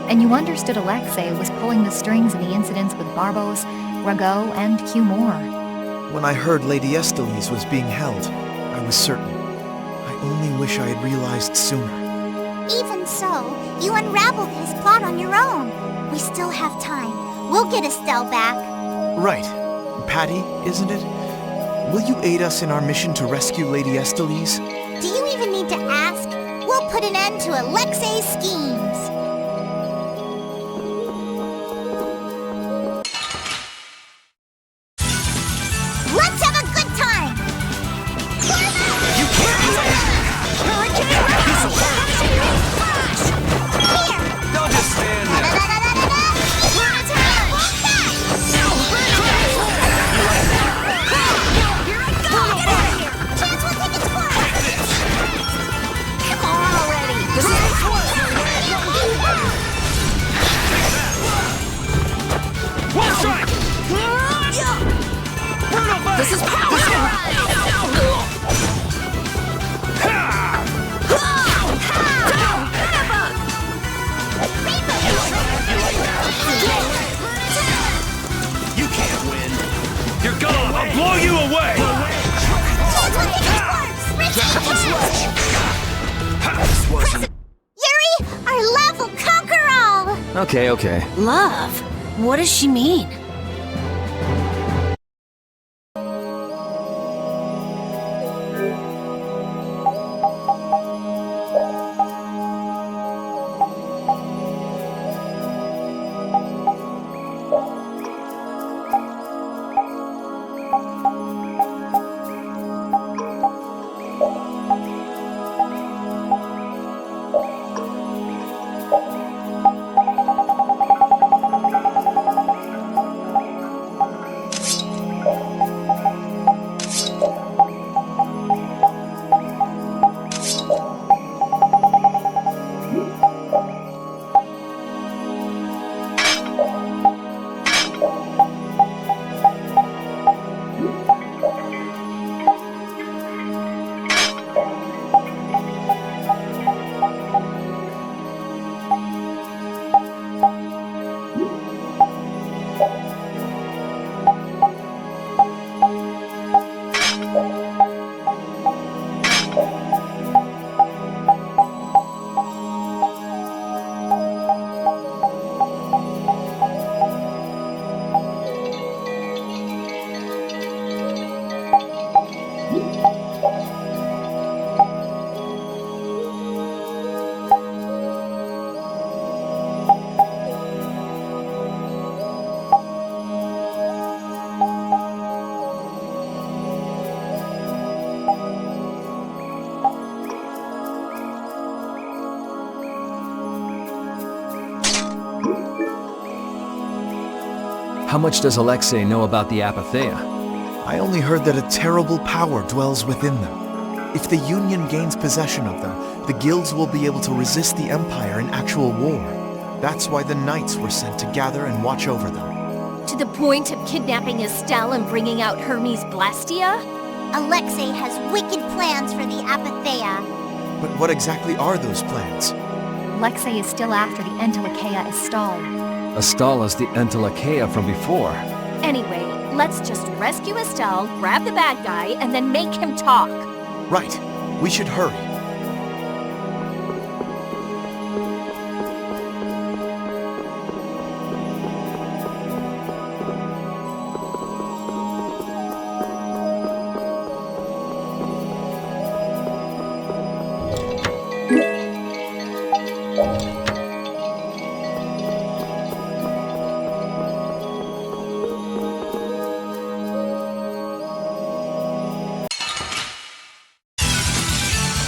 And you understood Alexei was pulling the strings in the incidents with Barbos, Rago, and Q Moore. When I heard Lady Estellise was being held, I was certain. I only wish I had realized sooner. Even so, you unraveled his plot on your own. We still have time. We'll get Estelle back. Right. Patty, isn't it? Will you aid us in our mission to rescue Lady Estellise? Do you even need to ask? We'll put an end to Alexei's schemes. Let's have a good time! You Don't just stand there. Come on already! away! Yuri, our love will conquer all! Okay, okay. Love? What does she mean? How much does Alexei know about the Apatheia? I only heard that a terrible power dwells within them. If the Union gains possession of them, the guilds will be able to resist the Empire in actual war. That's why the knights were sent to gather and watch over them. To the point of kidnapping Estelle and bringing out Hermes Blastia? Alexei has wicked plans for the Apatheia. But what exactly are those plans? Alexei is still after the Entelecheia Estelle. Estelle is the Entelecheia from before. Anyway, let's just rescue Estelle, grab the bad guy, and then make him talk. Right. We should hurry.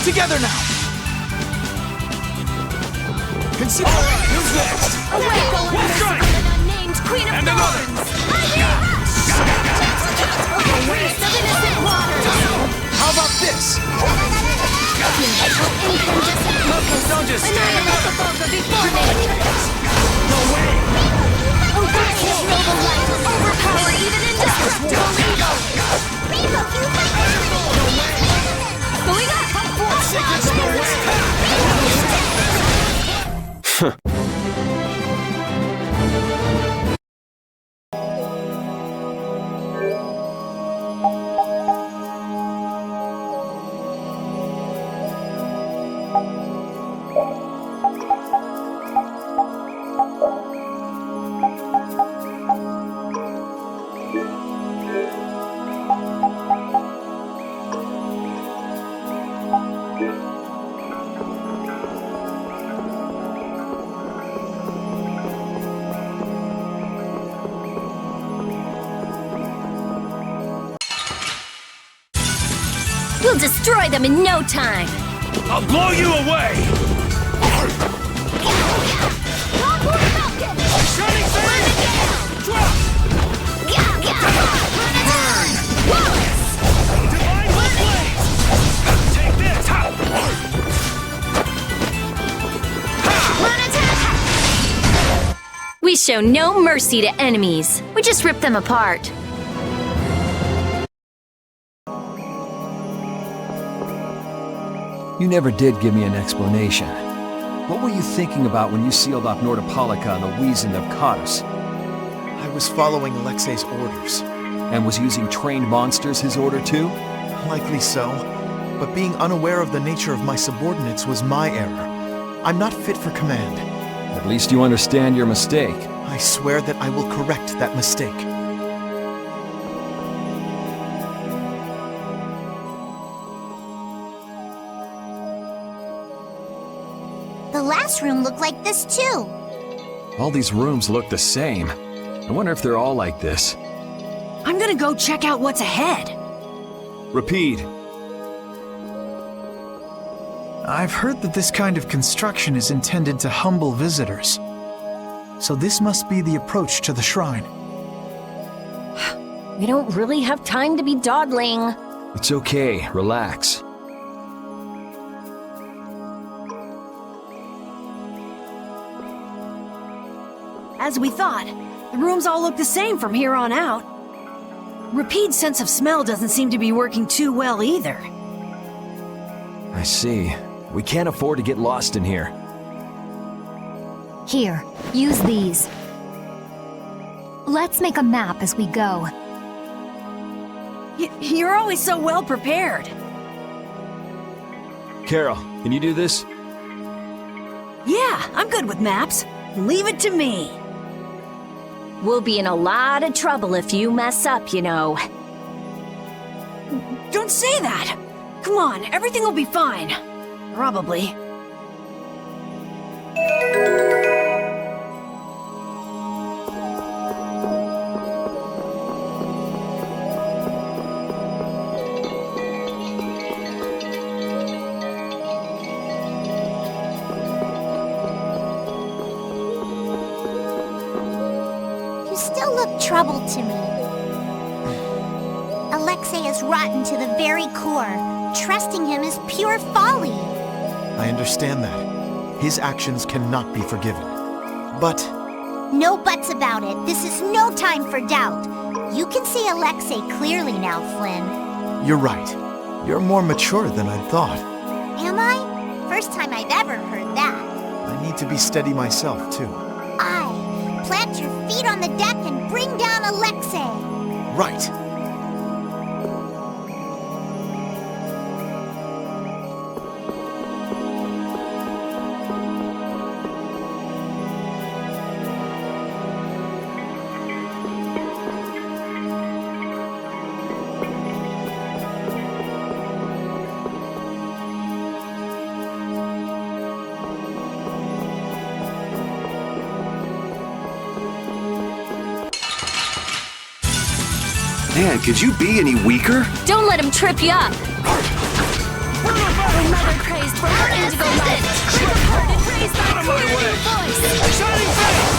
Together now! Consider who's next! Awake, all strike! an unnamed Queen of And another! Thorns! A waste of innocent waters! How about this? Incandescent locusts! Don't just stand Annihilate the vulgar before they... No way! Orion's noble light will overpower even indestructible evil! Going up! Sickness no way! We'll destroy them in no time! I'll blow you away! Shining Flame! Drop! Burn! Divine Blaze! Take this! We show no mercy to enemies. We just rip them apart. You never did give me an explanation. What were you thinking about when you sealed off Nordopolica and the Wiesen of Cottus? I was following Alexei's orders. And was using trained monsters his order too? Likely so. But being unaware of the nature of my subordinates was my error. I'm not fit for command. At least you understand your mistake. I swear that I will correct that mistake. The last room looked like this too. All these rooms look the same. I wonder if they're all like this. I'm gonna go check out what's ahead. Repeat. I've heard that this kind of construction is intended to humble visitors. So this must be the approach to the shrine. We don't really have time to be dawdling. It's okay, relax. As we thought, the rooms all look the same from here on out. Rapid's sense of smell doesn't seem to be working too well either. I see. We can't afford to get lost in here. Here, use these. Let's make a map as we go. You're always so well prepared. Carol, can you do this? Yeah, I'm good with maps. Leave it to me. We'll be in a lot of trouble if you mess up, you know. Don't say that! Come on, everything will be fine. Probably. You still look troubled to me. Alexei is rotten to the very core. Trusting him is pure folly. I understand that. His actions cannot be forgiven. But... No buts about it. This is no time for doubt. You can see Alexei clearly now, Flynn. you're right. You're more mature than I thought. Am I? First time I've ever heard that. I need to be steady myself, too. Plant your feet on the deck and bring down Alexei. Right. Man, could you be any weaker? Don't let him trip you up. We're mother praised for her indigo light. We're heard and raised by clear voice. Shining face!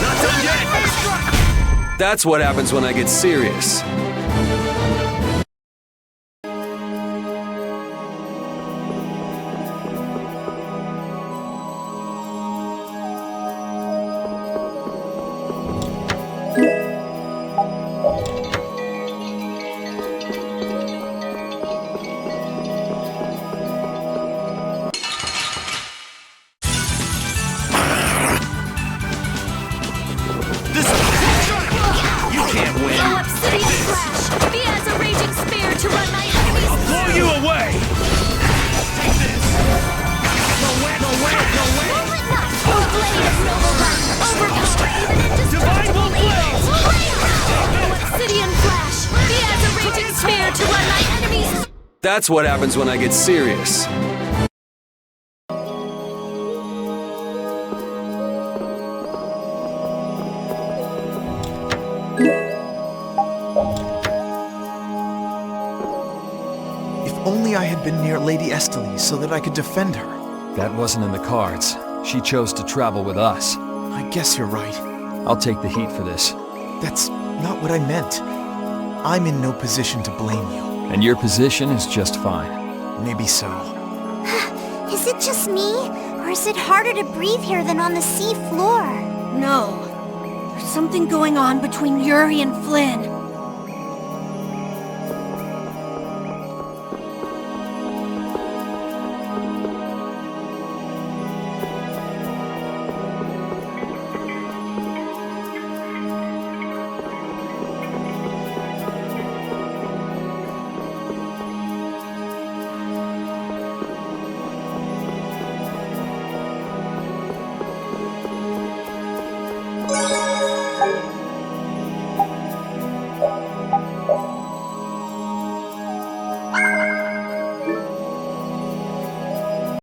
Not done yet! That's what happens when I get serious. That's what happens when I get serious. If only I had been near Lady Estelle so that I could defend her. That wasn't in the cards. She chose to travel with us. I guess you're right. I'll take the heat for this. That's not what I meant. I'm in no position to blame you. And your position is just fine. Maybe so. Is it just me? Or is it harder to breathe here than on the sea floor? No. There's something going on between Yuri and Flynn.